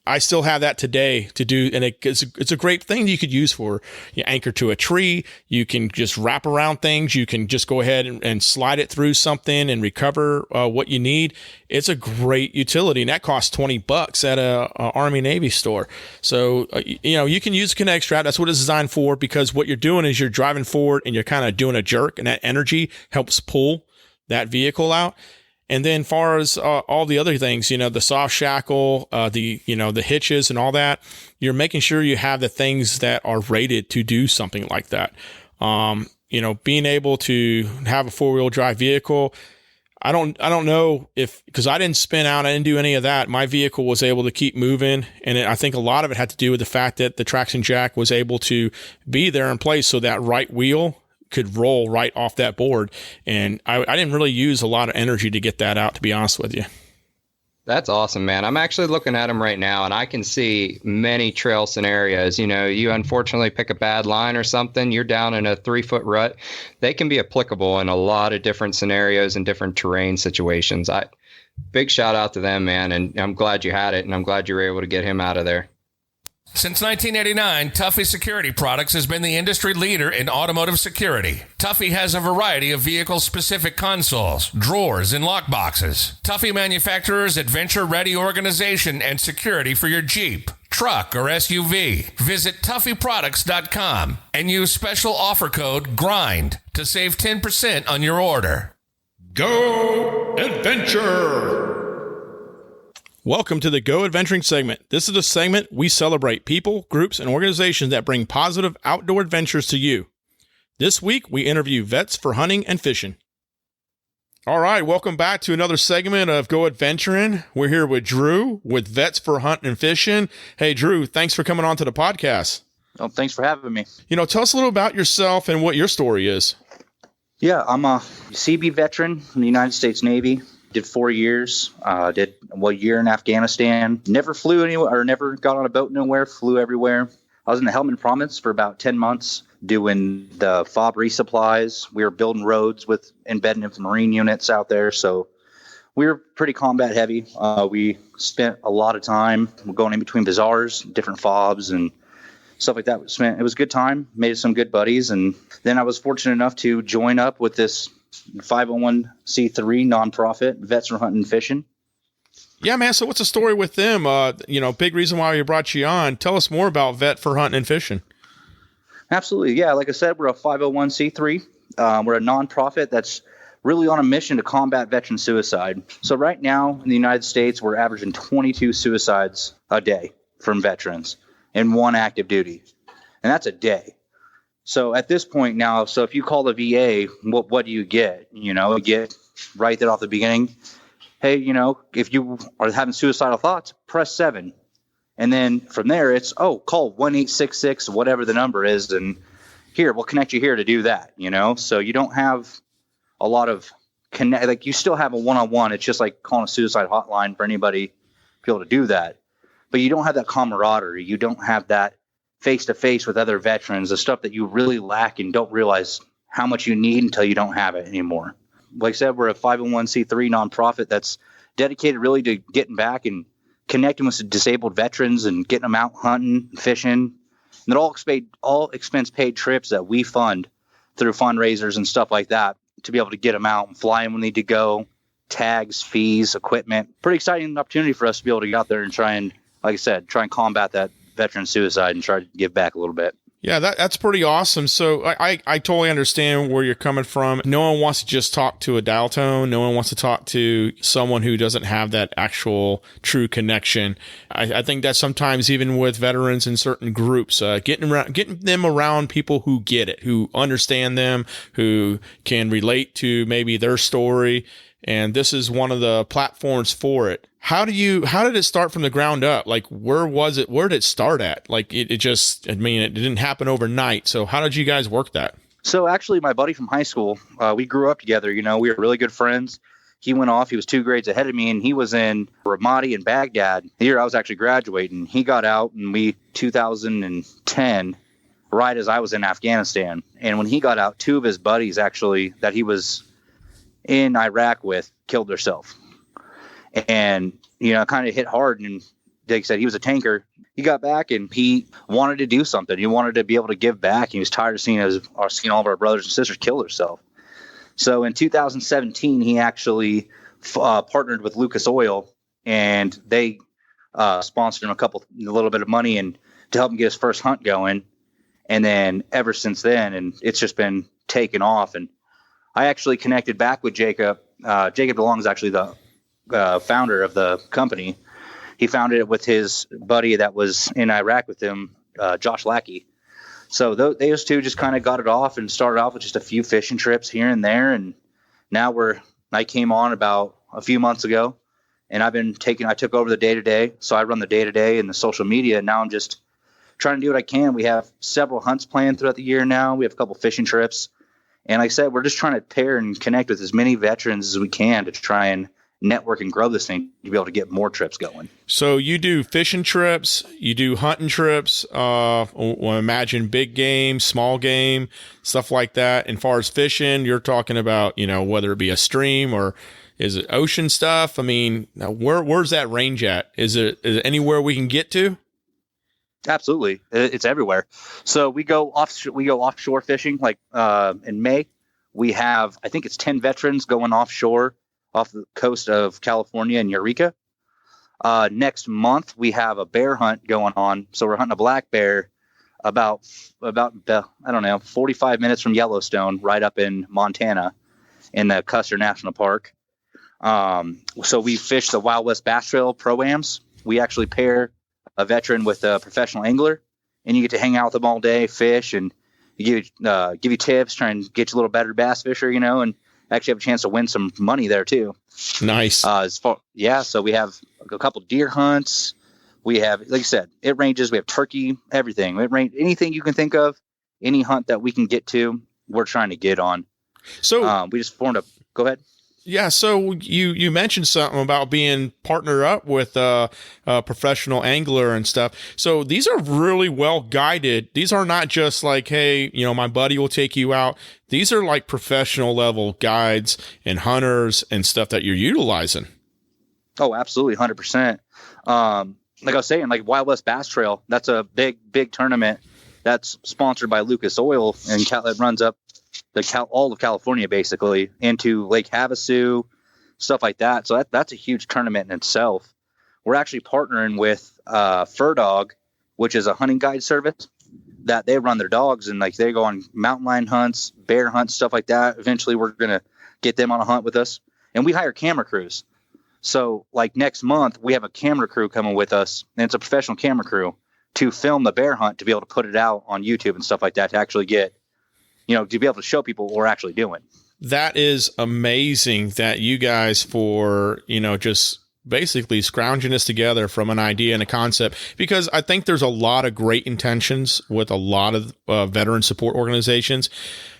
I still have that today to do, and it's a great thing you could use for you anchor to a tree. You can just wrap around things. You can just go ahead and slide it through something and recover what you need. It's a great utility, and that costs $20 at a Army Navy store. So you can use a kinetic strap. That's what it's designed for, because what you're doing is you're driving forward and you're kind of doing a jerk, and that energy helps pull that vehicle out. And then far as all the other things, the soft shackle, the hitches and all that, you're making sure you have the things that are rated to do something like that. Being able to have a 4-wheel drive vehicle, I don't know because I didn't spin out, I didn't do any of that. My vehicle was able to keep moving. And I think a lot of it had to do with the fact that the traction jack was able to be there in place so that right wheel could roll right off that board. And I didn't really use a lot of energy to get that out, to be honest with you. That's awesome, man. I'm actually looking at them right now, and I can see many trail scenarios. You unfortunately pick a bad line or something, you're down in a 3-foot rut. They can be applicable in a lot of different scenarios and different terrain situations. Big shout out to them, man, and I'm glad you had it, and I'm glad you were able to get him out of there. Since 1989, Tuffy Security Products has been the industry leader in automotive security. Tuffy has a variety of vehicle-specific consoles, drawers, and lockboxes. Tuffy manufactures adventure-ready organization and security for your Jeep, truck, or SUV. Visit TuffyProducts.com and use special offer code GRIND to save 10% on your order. Go Adventure! Welcome to the Go Adventuring segment. This is a segment we celebrate people, groups, and organizations that bring positive outdoor adventures to you. This week, we interview vets for hunting and fishing. All right, welcome back to another segment of Go Adventuring. We're here with Drew with Vets for Hunting and Fishing. Hey, Drew, thanks for coming on to the podcast. Oh, thanks for having me. Tell us a little about yourself and what your story is. Yeah, I'm a CB veteran in the United States Navy. Did 4 years, did a year in Afghanistan. Never flew anywhere, or never got on a boat nowhere, flew everywhere. I was in the Helmand Province for about 10 months doing the FOB resupplies. We were building roads with embedded infantry units out there, so we were pretty combat heavy. We spent a lot of time going in between bazaars, different FOBs and stuff like that. It was a good time, made some good buddies, and then I was fortunate enough to join up with this 501c3 nonprofit, Vets for Hunting and Fishing. Yeah, man. So what's the story with them? Big reason why we brought you on. Tell us more about Vet for Hunting and Fishing. Absolutely. Yeah. Like I said, we're a 501c3. We're a nonprofit that's really on a mission to combat veteran suicide. So right now in the United States, we're averaging 22 suicides a day from veterans and one active duty. And that's a day. So at this point now, so if you call the VA, what do you get? You get right there off the beginning. Hey, if you are having suicidal thoughts, press 7. And then from there, it's, call 1-866, whatever the number is. And here, we'll connect you here to do that, So you don't have a lot of you still have a one-on-one. It's just like calling a suicide hotline for anybody to be able to do that. But you don't have that camaraderie. You don't have that face-to-face with other veterans, the stuff that you really lack and don't realize how much you need until you don't have it anymore. Like I said, we're a 501c3 nonprofit that's dedicated really to getting back and connecting with disabled veterans and getting them out hunting, fishing. And they're all expense paid trips that we fund through fundraisers and stuff like that to be able to get them out and fly them when they need to go, tags, fees, equipment. Pretty exciting opportunity for us to be able to get out there and try and combat that veteran suicide and try to give back a little bit. Yeah, that's pretty awesome. So I totally understand where you're coming from. No one wants to just talk to a dial tone. No one wants to talk to someone who doesn't have that actual true connection. I think that sometimes even with veterans in certain groups, getting them around people who get it, who understand them, who can relate to maybe their story. And this is one of the platforms for it. How did it start from the ground up? Like, where was it? Where did it start at? Like, it didn't happen overnight. So how did you guys work that? So actually, my buddy from high school, we grew up together. We were really good friends. He went off. He was 2 grades ahead of me, and he was in Ramadi in Baghdad. The year I was actually graduating, he got out, and 2010, right as I was in Afghanistan. And when he got out, 2 of his buddies actually that he was in Iraq with killed themselves. And, kind of hit hard. And like I said, he was a tanker. He got back and he wanted to do something. He wanted to be able to give back. He was tired of seeing all of our brothers and sisters kill themselves. So in 2017, he actually partnered with Lucas Oil, and they sponsored him a little bit of money and to help him get his first hunt going. And then ever since then, and it's just been taken off. And I actually connected back with Jacob. Jacob DeLong is actually the founder of the company. He founded it with his buddy that was in Iraq with him, Josh Lackey. So those two just kind of got it off and started off with just a few fishing trips here and there. And now I came on about a few months ago, and I took over the day-to-day. So I run the day-to-day and the social media. And now I'm just trying to do what I can. We have several hunts planned throughout the year now. We have a couple fishing trips. And like I said, we're just trying to pair and connect with as many veterans as we can to try and network and grow this thing to be able to get more trips going. So you do fishing trips, you do hunting trips, imagine big game, small game, stuff like that. And far as fishing, you're talking about, whether it be a stream or is it ocean stuff? I mean, where's that range at? Is it anywhere we can get to? Absolutely. It's everywhere. So we go offshore fishing. Like in May, we have, I think it's 10 veterans going offshore off the coast of California and Eureka. Next month, we have a bear hunt going on. So we're hunting a black bear about 45 minutes from Yellowstone, right up in Montana in the Custer National Park. So we fish the Wild West Bass Trail Pro-Ams. We actually pair a veteran with a professional angler, and you get to hang out with them all day, fish, and give you tips, try and get you a little better bass fisher, and actually have a chance to win some money there too. Nice. So we have a couple deer hunts. We have, like you said, it ranges. We have turkey, everything. Anything you can think of, any hunt that we can get to, we're trying to get on. So we just formed go ahead. Yeah, so you mentioned something about being partnered up with a professional angler and stuff. So these are really well guided. These are not just like, hey, my buddy will take you out. These are like professional level guides and hunters and stuff that you're utilizing. Oh, absolutely, 100%. Like I was saying, like Wild West Bass Trail, that's a big tournament that's sponsored by Lucas Oil, and it runs up all of California, basically, into Lake Havasu, stuff like that. So that's a huge tournament in itself. We're actually partnering with FEDEX, which is a hunting guide service that they run their dogs, and like they go on mountain lion hunts, bear hunts, stuff like that. Eventually, we're gonna get them on a hunt with us, and we hire camera crews. So like next month, we have a camera crew coming with us, and it's a professional camera crew to film the bear hunt, to be able to put it out on YouTube and stuff like that, to actually get, to be able to show people what we're actually doing. That is amazing that you guys, for, just basically scrounging this together from an idea and a concept, because I think there's a lot of great intentions with a lot of veteran support organizations,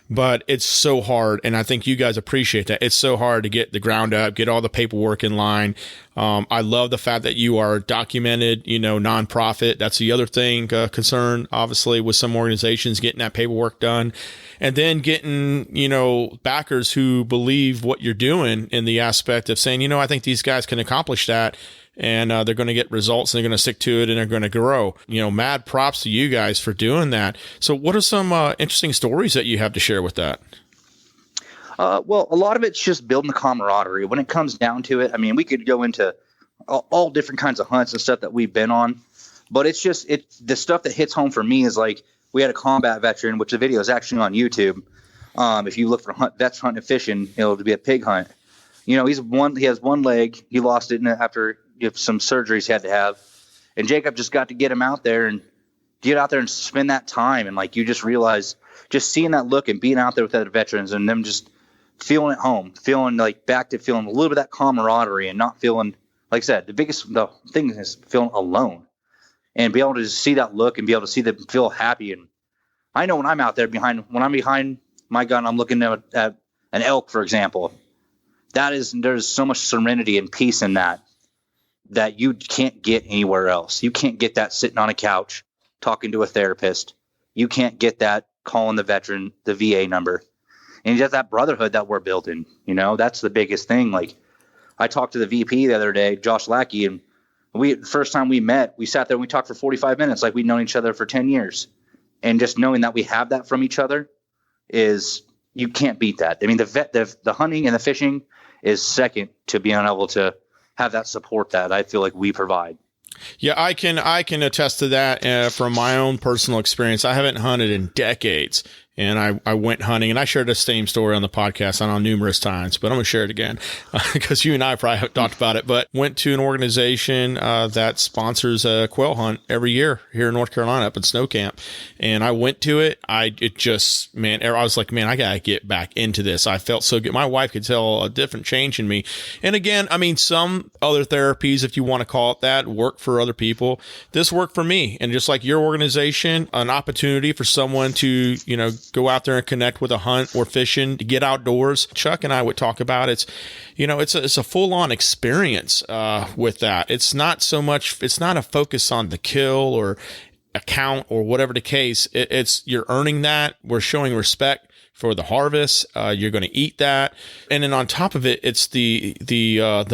but it's so hard. And I think you guys appreciate that. It's so hard to get the ground up, get all the paperwork in line. I love the fact that you are documented, nonprofit. That's the other thing, concern, obviously, with some organizations, getting that paperwork done, and then getting, backers who believe what you're doing, in the aspect of saying, I think these guys can accomplish that, and they're going to get results, and they're going to stick to it, and they're going to grow. Mad props to you guys for doing that. So what are some interesting stories that you have to share with that? Well, a lot of it's just building the camaraderie. When it comes down to it, I mean, we could go into all different kinds of hunts and stuff that we've been on, but the stuff that hits home for me is like, we had a combat veteran, which the video is actually on YouTube. If you look for vets hunting and fishing, it'll be a pig hunt. He has one leg. He lost it after some surgeries he had to have. And Jacob just got to get him out there and spend that time. And like, you just realize, just seeing that look and being out there with other veterans and them just feeling at home, feeling like back to feeling a little bit of that camaraderie, and not feeling, like I said, the thing is feeling alone, and be able to just see that look and be able to see them feel happy. And I know when I'm out there when I'm behind my gun, I'm looking at an elk, for example. There's so much serenity and peace in that you can't get anywhere else. You can't get that sitting on a couch talking to a therapist. You can't get that calling the veteran, the VA number. And just that brotherhood that we're building, that's the biggest thing. Like, I talked to the VP the other day, Josh Lackey, and the first time we met, we sat there and we talked for 45 minutes like we'd known each other for 10 years. And just knowing that we have that from each other you can't beat that. I mean, the hunting and the fishing is second to being able to have that support that I feel like we provide. Yeah, I can attest to that from my own personal experience. I haven't hunted in decades, and I went hunting, and I shared the same story on the podcast, I know, numerous times, but I'm going to share it again because you and I probably have talked about it. But went to an organization that sponsors a quail hunt every year here in North Carolina, up in Snow Camp, and I went to it. I was like, man, I got to get back into this. I felt so good. My wife could tell a different change in me. And again, I mean, some other therapies, if you want to call it that, work for other people. This worked for me. And just like your organization, an opportunity for someone to, go out there and connect with a hunt or fishing, to get outdoors. Chuck and I would talk about it's a full-on experience with that. It's not a focus on the kill or account or whatever the case. It's you're earning that. We're showing respect for the harvest. You're going to eat that. And then on top of it, it's the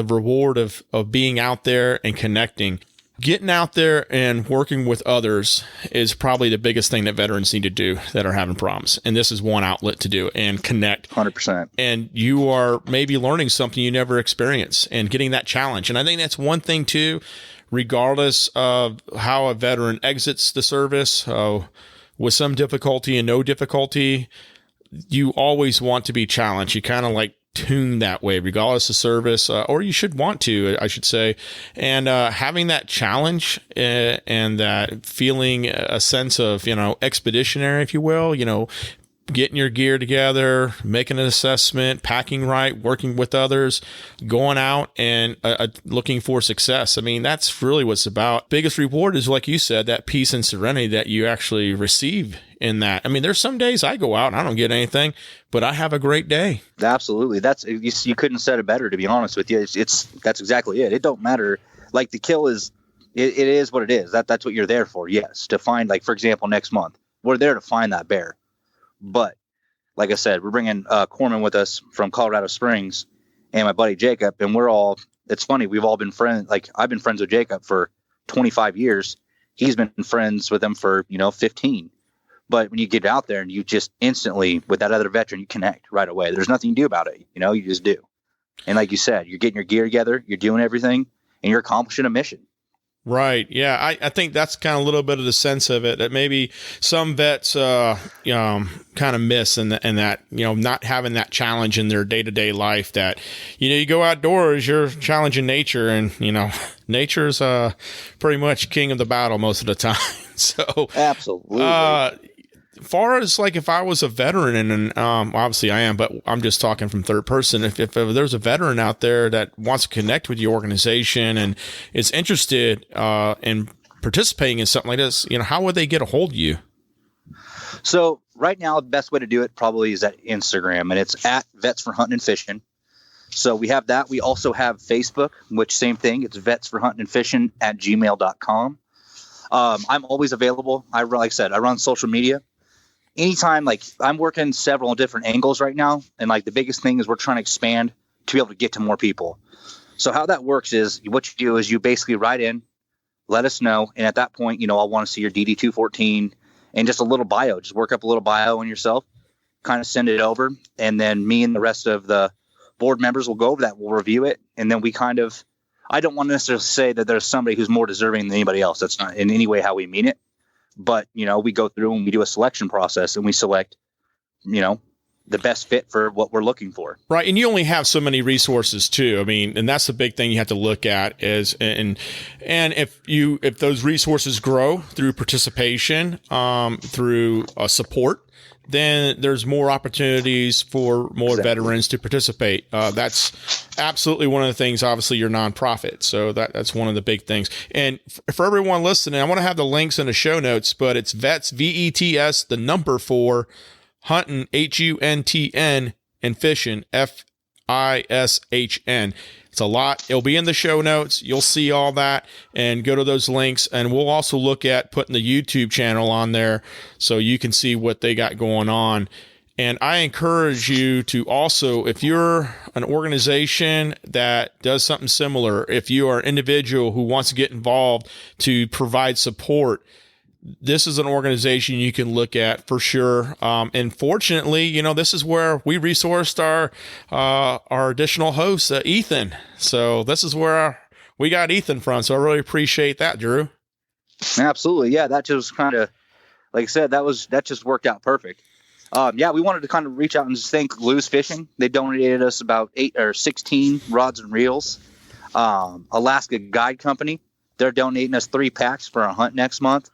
reward of being out there and connecting. Getting out there and working with others is probably the biggest thing that veterans need to do that are having problems. And this is one outlet to do it and connect. 100%. And you are maybe learning something you never experienced and getting that challenge. And I think that's one thing too, regardless of how a veteran exits the service, with some difficulty and no difficulty, you always want to be challenged. You kind of like tune that way, regardless of service, or you should want to, I should say. And having that challenge and that feeling a sense of, expeditionary, if you will, getting your gear together, making an assessment, packing right, working with others, going out and looking for success. I mean, that's really what's about. Biggest reward is, like you said, that peace and serenity that you actually receive in that. I mean, there's some days I go out and I don't get anything, but I have a great day. Absolutely. You couldn't have said it better, to be honest with you. That's exactly it. It don't matter. Like, the kill is, it is what it is. That's what you're there for. Yes. To find, like, for example, next month, we're there to find that bear. But like I said, we're bringing Corman with us from Colorado Springs and my buddy Jacob. And it's funny. We've all been friends. Like, I've been friends with Jacob for 25 years. He's been friends with him for, 15. But when you get out there and you just instantly, with that other veteran, you connect right away. There's nothing you do about it. You just do. And like you said, you're getting your gear together, you're doing everything, and you're accomplishing a mission. Right. Yeah. I think that's kind of a little bit of the sense of it that maybe some vets, kind of miss in that, not having that challenge in their day-to-day life that, you go outdoors, you're challenging nature and, nature's, pretty much king of the battle most of the time. So absolutely. Far as like if I was a veteran and obviously I am, but I'm just talking from third person. If there's a veteran out there that wants to connect with your organization and is interested in participating in something like this, how would they get a hold of you? So right now, the best way to do it probably is at Instagram, and it's at Vets for Hunting and Fishing. So we have that. We also have Facebook, which same thing. It's Vets for Hunting and Fishing at gmail.com. I'm always available. Like I said, I run social media. Anytime, like, I'm working several different angles right now. And like the biggest thing is we're trying to expand to be able to get to more people. So how that works is what you do is you basically write in, let us know. And at that point, I'll want to see your DD-214 and just a little bio, just work up a little bio on yourself, kind of send it over. And then me and the rest of the board members will go over that. We'll review it. And then I don't want to necessarily say that there's somebody who's more deserving than anybody else. That's not in any way how we mean it. But, we go through and we do a selection process and we select, the best fit for what we're looking for. Right. And you only have so many resources too. I mean, and that's the big thing you have to look at is, and if those resources grow through participation, through support, then there's more opportunities for more veterans to participate. That's absolutely one of the things. Obviously, you're nonprofit, so that's one of the big things. And for everyone listening, I want to have the links in the show notes, but it's Vets, VETS, the number 4, Hunting, HUNTN, and Fishing, FISHN. It's a lot. It'll be in the show notes. You'll see all that and go to those links. And we'll also look at putting the YouTube channel on there so you can see what they got going on. And I encourage you to also, if you're an organization that does something similar, if you are an individual who wants to get involved to provide support, this is an organization you can look at for sure. And fortunately, this is where we resourced our additional host, Ethan. So this is where we got Ethan from. So I really appreciate that, Drew. Absolutely. Yeah. That just kind of, like I said, that just worked out perfect. We wanted to kind of reach out and just thank Lou's Fishing. They donated us about 8 or 16 rods and reels. Alaska Guide Company, they're donating us 3 packs for a hunt next month.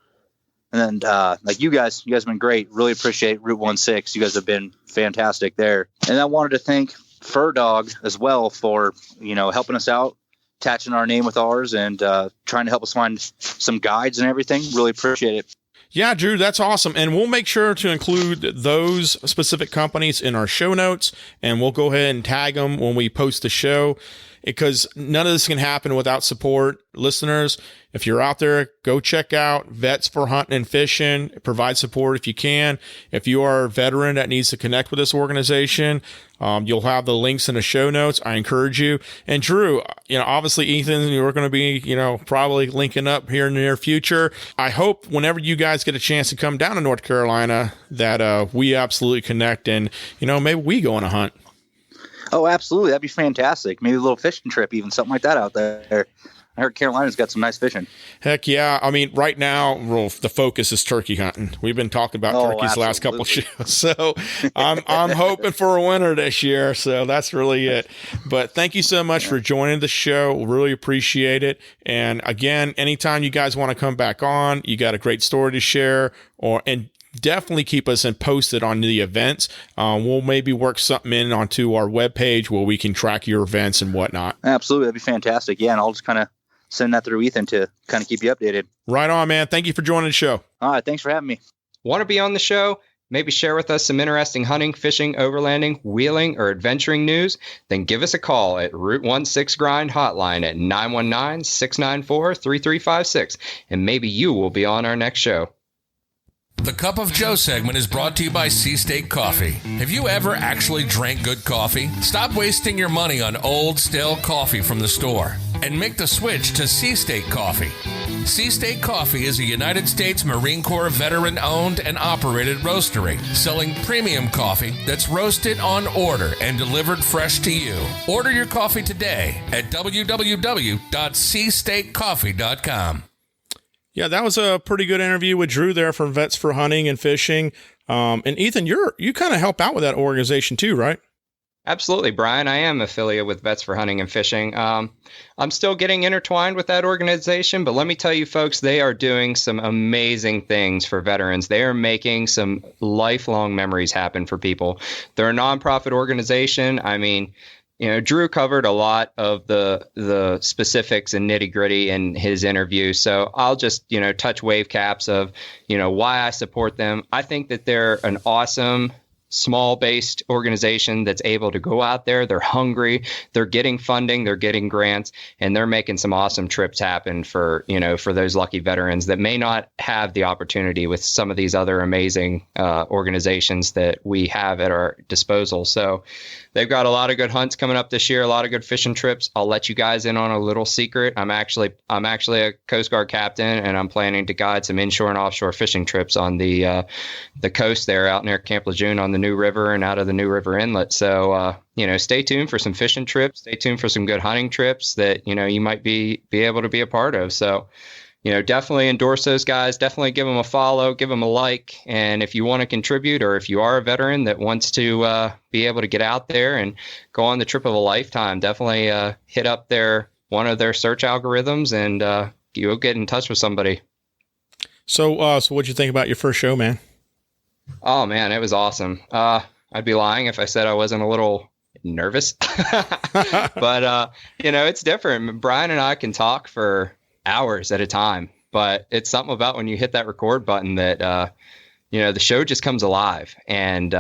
And then, you guys have been great. Really appreciate Route 16. You guys have been fantastic there. And I wanted to thank Fur Dog as well for, helping us out, attaching our name with ours and trying to help us find some guides and everything. Really appreciate it. Yeah, Drew, that's awesome. And we'll make sure to include those specific companies in our show notes, and we'll go ahead and tag them when we post the show, because none of this can happen without support. Listeners, if you're out there, go check out Vets for Hunting and Fishing. Provide support if you can. If you are a veteran that needs to connect with this organization, you'll have the links in the show notes. I encourage you. And Drew, obviously Ethan, you're going to be, probably linking up here in the near future. I hope whenever you guys get a chance to come down to North Carolina that we absolutely connect, and, maybe we go on a hunt. Oh, absolutely. That'd be fantastic. Maybe a little fishing trip, even something like that out there. I heard Carolina's got some nice fishing. Heck yeah. I mean, right now, the focus is turkey hunting. We've been talking about turkeys the last couple of shows. So I'm hoping for a winner this year. So that's really it. But thank you so much for joining the show. Really appreciate it. And again, anytime you guys want to come back on, you got a great story to share, and definitely keep us posted on the events. We'll maybe work something in onto our webpage where we can track your events and whatnot. Absolutely. That'd be fantastic. Yeah. And I'll just kind of send that through Ethan to kind of keep you updated. Right on, man. Thank you for joining the show. All right. Thanks for having me. Want to be on the show? Maybe share with us some interesting hunting, fishing, overlanding, wheeling, or adventuring news? Then give us a call at Route 16 Grind Hotline at 919-694-3356, and maybe you will be on our next show. The Cup of Joe segment is brought to you by Seastate Coffee. Have you ever actually drank good coffee? Stop wasting your money on old, stale coffee from the store and make the switch to Seastate Coffee. Seastate Coffee is a United States Marine Corps veteran-owned and operated roastery, selling premium coffee that's roasted on order and delivered fresh to you. Order your coffee today at www.seastatecoffee.com. Yeah, that was a pretty good interview with Drew there from Vets for Hunting and Fishing. And Ethan, you kind of help out with that organization too, right? Absolutely, Brian. I am affiliated with Vets for Hunting and Fishing. I'm still getting intertwined with that organization, but let me tell you, folks, they are doing some amazing things for veterans. They are making some lifelong memories happen for people. They're a nonprofit organization. I mean, Drew covered a lot of the specifics and nitty gritty in his interview. So I'll just, touch wave caps of, why I support them. I think that they're an awesome small-based organization that's able to go out there. They're hungry. They're getting funding. They're getting grants, and they're making some awesome trips happen for those lucky veterans that may not have the opportunity with some of these other amazing organizations that we have at our disposal. So they've got a lot of good hunts coming up this year, a lot of good fishing trips. I'll let you guys in on a little secret. I'm actually a Coast Guard captain, and I'm planning to guide some inshore and offshore fishing trips on the coast there out near Camp Lejeune on the New River and out of the New River Inlet. So, stay tuned for some fishing trips. Stay tuned for some good hunting trips that, you might be able to be a part of. So, definitely endorse those guys. Definitely give them a follow, give them a like. And if you want to contribute, or if you are a veteran that wants to be able to get out there and go on the trip of a lifetime, definitely hit up one of their search algorithms and you'll get in touch with somebody. So what'd you think about your first show, man? Oh man, it was awesome. I'd be lying if I said I wasn't a little nervous, but it's different. Brian and I can talk for hours at a time, but it's something about when you hit that record button that, the show just comes alive, and,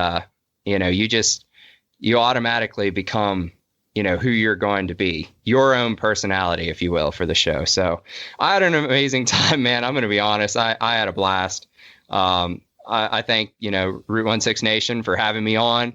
you automatically become, who you're going to be, your own personality, if you will, for the show. So I had an amazing time, man. I'm going to be honest. I had a blast. I thank, Route 16 Nation for having me on,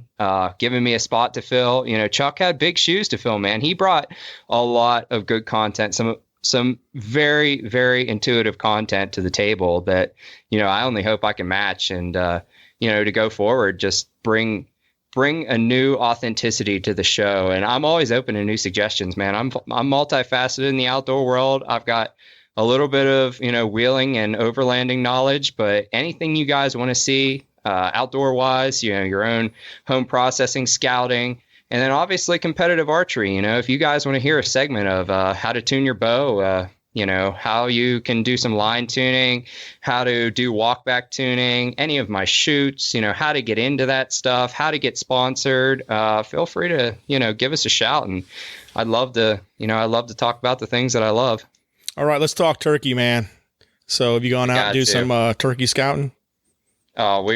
giving me a spot to fill. Chuck had big shoes to fill, man. He brought a lot of good content, some very, very intuitive content to the table that, I only hope I can match. And, to go forward, just bring a new authenticity to the show. And I'm always open to new suggestions, man. I'm multifaceted in the outdoor world. I've got a little bit of, wheeling and overlanding knowledge, but anything you guys want to see outdoor wise, your own home processing, scouting, and then obviously competitive archery. If you guys want to hear a segment of how to tune your bow, how you can do some line tuning, how to do walkback tuning, any of my shoots, how to get into that stuff, how to get sponsored, feel free to, give us a shout. And I'd love to talk about the things that I love. All right, let's talk turkey, man. So have you gone out and do some turkey scouting? Oh,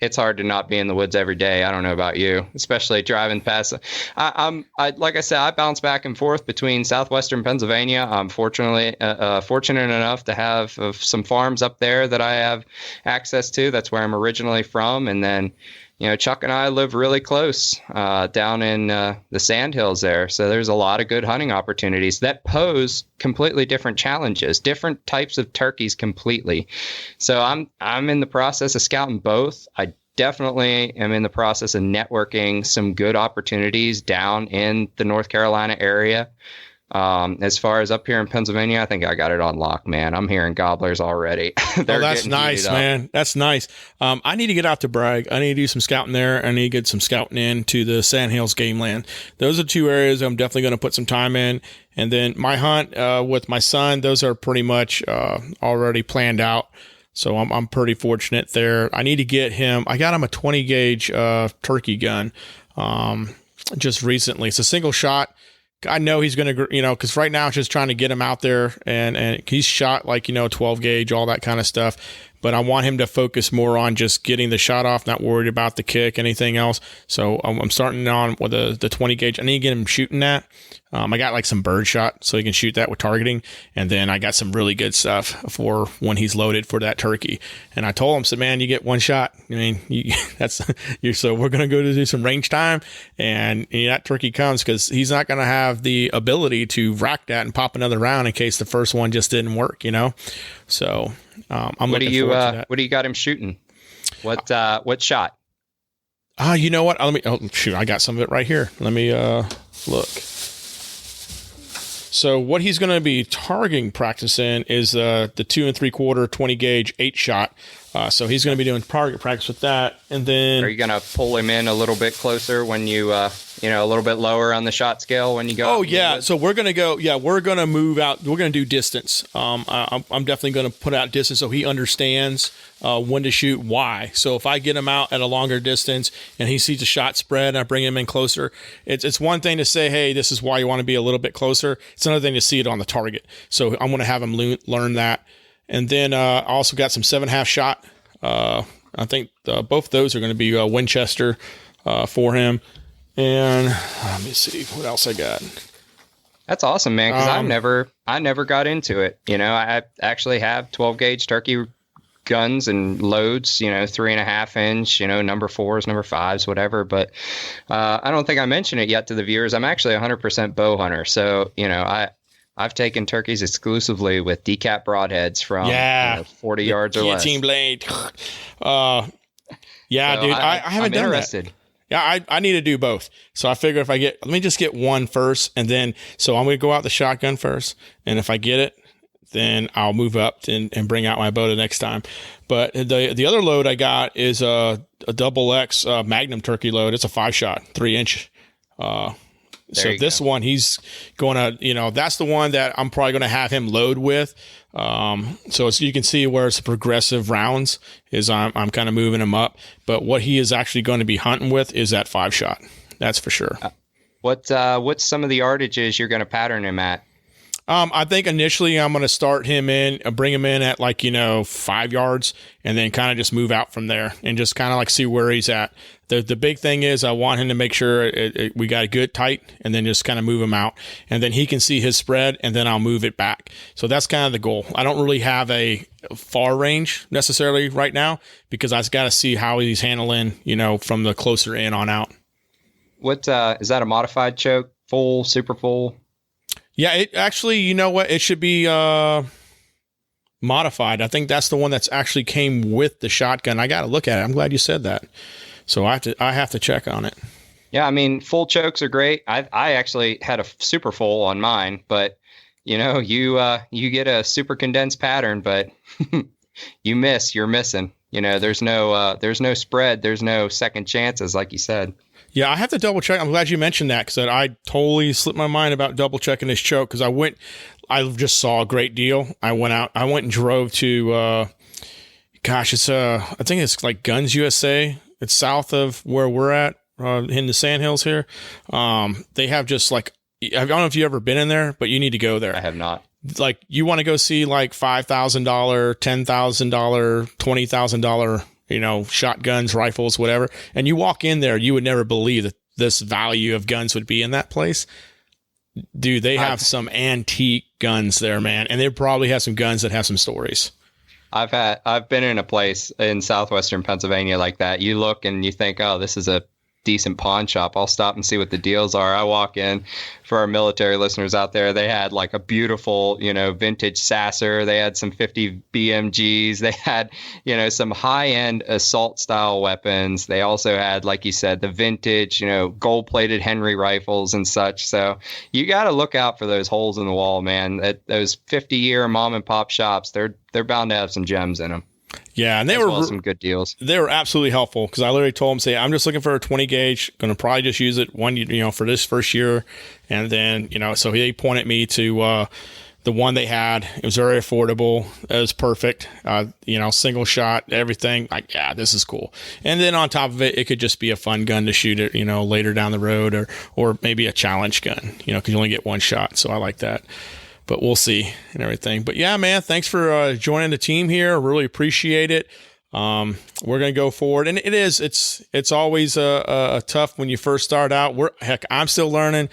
it's hard to not be in the woods every day. I don't know about you, especially driving past. Like I said, I bounce back and forth between southwestern Pennsylvania. I'm fortunate enough to have some farms up there that I have access to. That's where I'm originally from. And then, Chuck and I live really close down in the Sandhills there. So there's a lot of good hunting opportunities that pose completely different challenges, different types of turkeys completely. So I'm in the process of scouting both. I definitely am in the process of networking some good opportunities down in the North Carolina area. As far as up here in Pennsylvania, I think I got it on lock, man. I'm hearing gobblers already. That's nice, man. That's nice. I need to get out to Bragg. I need to do some scouting there. I need to get some scouting into the Sandhills game land. Those are two areas I'm definitely going to put some time in. And then my hunt with my son, those are pretty much already planned out. So I'm pretty fortunate there. I need to get him. I got him a 20 gauge turkey gun just recently. It's a single shot. I know he's going to, because right now it's just trying to get him out there and he's shot 12 gauge, all that kind of stuff. But I want him to focus more on just getting the shot off, not worried about the kick, anything else. So I'm starting on with the 20 gauge. I need to get him shooting that. I got some bird shot so he can shoot that with targeting. And then I got some really good stuff for when he's loaded for that turkey. And I told him, said, man, you get one shot. I mean, so we're going to go to do some range time and that turkey comes because he's not going to have the ability to rack that and pop another round in case the first one just didn't work, So I'm looking forward to that. What do you got him shooting? What shot? You know what? I got some of it right here. Let me look. So what he's going to be targeting practicing is the 2 3/4 20 gauge 8 shot. So he's going to be doing target practice with that. And then are you going to pull him in a little bit closer when you, a little bit lower on the shot scale when you go? Oh yeah. So we're going to go, we're going to move out. We're going to do distance. I'm definitely going to put out distance so he understands when to shoot, why. So if I get him out at a longer distance and he sees the shot spread and I bring him in closer, it's one thing to say, hey, this is why you want to be a little bit closer. It's another thing to see it on the target. So I'm going to have him learn that. And then I also got some 7.5 shot. I think both those are going to be Winchester for him. And let me see what else I got. That's awesome, man. Because I never got into it. I actually have 12 gauge turkey guns and loads. 3.5 inch. Number 4s, number 5s, whatever. But I don't think I mentioned it yet to the viewers. I'm actually 100% bow hunter. So I've taken turkeys exclusively with decap broadheads from 40 yards or less. Guillotine blade. Dude, I haven't done interested. That. Yeah, I need to do both. So I figure let me just get one first, and then so I'm going to go out the shotgun first, and if I get it, then I'll move up and bring out my bow the next time. But the other load I got is a double X Magnum turkey load. It's a 5-shot, 3-inch. So this one, he's going to, that's the one that I'm probably going to have him load with. So you can see where it's progressive rounds is I'm kind of moving him up. But what he is actually going to be hunting with is that 5-shot. That's for sure. What's some of the yardages you're going to pattern him at? I think initially I'm going to start him in, bring him in at 5 yards and then kind of just move out from there and just kind of see where he's at. The big thing is I want him to make sure we got a good tight and then just kind of move him out and then he can see his spread and then I'll move it back. So that's kind of the goal. I don't really have a far range necessarily right now because I've got to see how he's handling, from the closer in on out. What is that a modified choke? Full, super full? Yeah, it actually, you know what? It should be modified. I think that's the one that's actually came with the shotgun. I got to look at it. I'm glad you said that. So I have to check on it. Yeah, I mean, full chokes are great. I actually had a super full on mine, but you get a super condensed pattern, but you're missing. There's no spread, there's no second chances, like you said. Yeah, I have to double check. I'm glad you mentioned that because I totally slipped my mind about double checking his choke because I just saw a great deal. I went and drove to, I think it's Guns USA. It's south of where we're at in the Sandhills here. They have just I don't know if you've ever been in there, but you need to go there. I have not. like you want to go see like $5,000, $10,000, $20,000, shotguns, rifles, whatever. And you walk in there, you would never believe that this value of guns would be in that place. Dude, they have some antique guns there, man. And they probably have some guns that have some stories. I've been in a place in southwestern Pennsylvania like that. You look and you think, oh, this is a decent pawn shop. I'll stop and see what the deals are. I walk in, for our military listeners out there, they had like a beautiful, vintage Sasser. They had some 50 BMGs. They had, some high-end assault style weapons. They also had, like you said, the vintage, gold-plated Henry rifles and such. So you got to look out for those holes in the wall, man. Those 50-year mom and pop shops, they're bound to have some gems in them. Yeah, and they were some good deals. They were absolutely helpful because I literally told them, I'm just looking for a 20 gauge, going to probably just use it for this first year. And then, so he pointed me to the one they had. It was very affordable. It was perfect. Single shot, everything. Like, yeah, this is cool. And then on top of it, it could just be a fun gun to shoot it, later down the road or maybe a challenge gun, because you only get one shot. So I like that. But we'll see and everything. But yeah, man, thanks for joining the team here. I really appreciate it. We're going to go forward. And it's always a tough when you first start out. I'm still learning.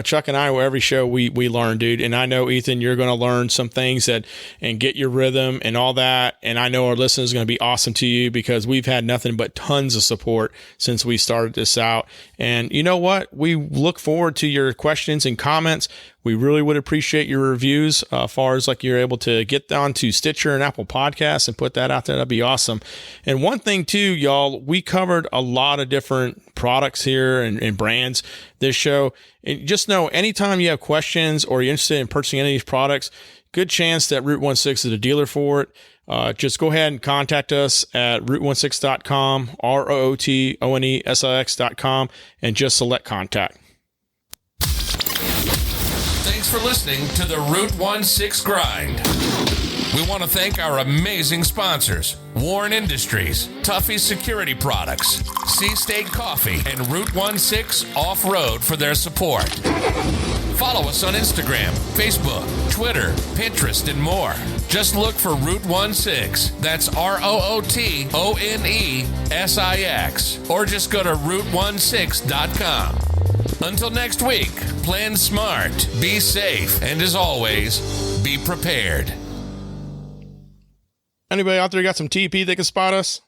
Chuck and I, every show we learn, dude. And I know, Ethan, you're going to learn some things and get your rhythm and all that. And I know our listeners are going to be awesome to you because we've had nothing but tons of support since we started this out. And you know what? We look forward to your questions and comments. We really would appreciate your reviews as far as like you're able to get down to Stitcher and Apple Podcasts and put that out there. That'd be awesome. And one thing too, y'all, we covered a lot of different products here and brands this show. And just know anytime you have questions or you're interested in purchasing any of these products, good chance that Route 16 is a dealer for it. Just go ahead and contact us at rootonesix.com, rootonesix.com, and just select contact. Thanks for listening to the Route 16 Grind. We want to thank our amazing sponsors, Warren Industries, Tuffy Security Products, Sea State Coffee, and Route 16 Off-Road for their support. Follow us on Instagram, Facebook, Twitter, Pinterest, and more. Just look for Route 16. That's ROOTONESIX. Or just go to roote16.com. Until next week, plan smart, be safe, and as always, be prepared. Anybody out there got some TP that can spot us?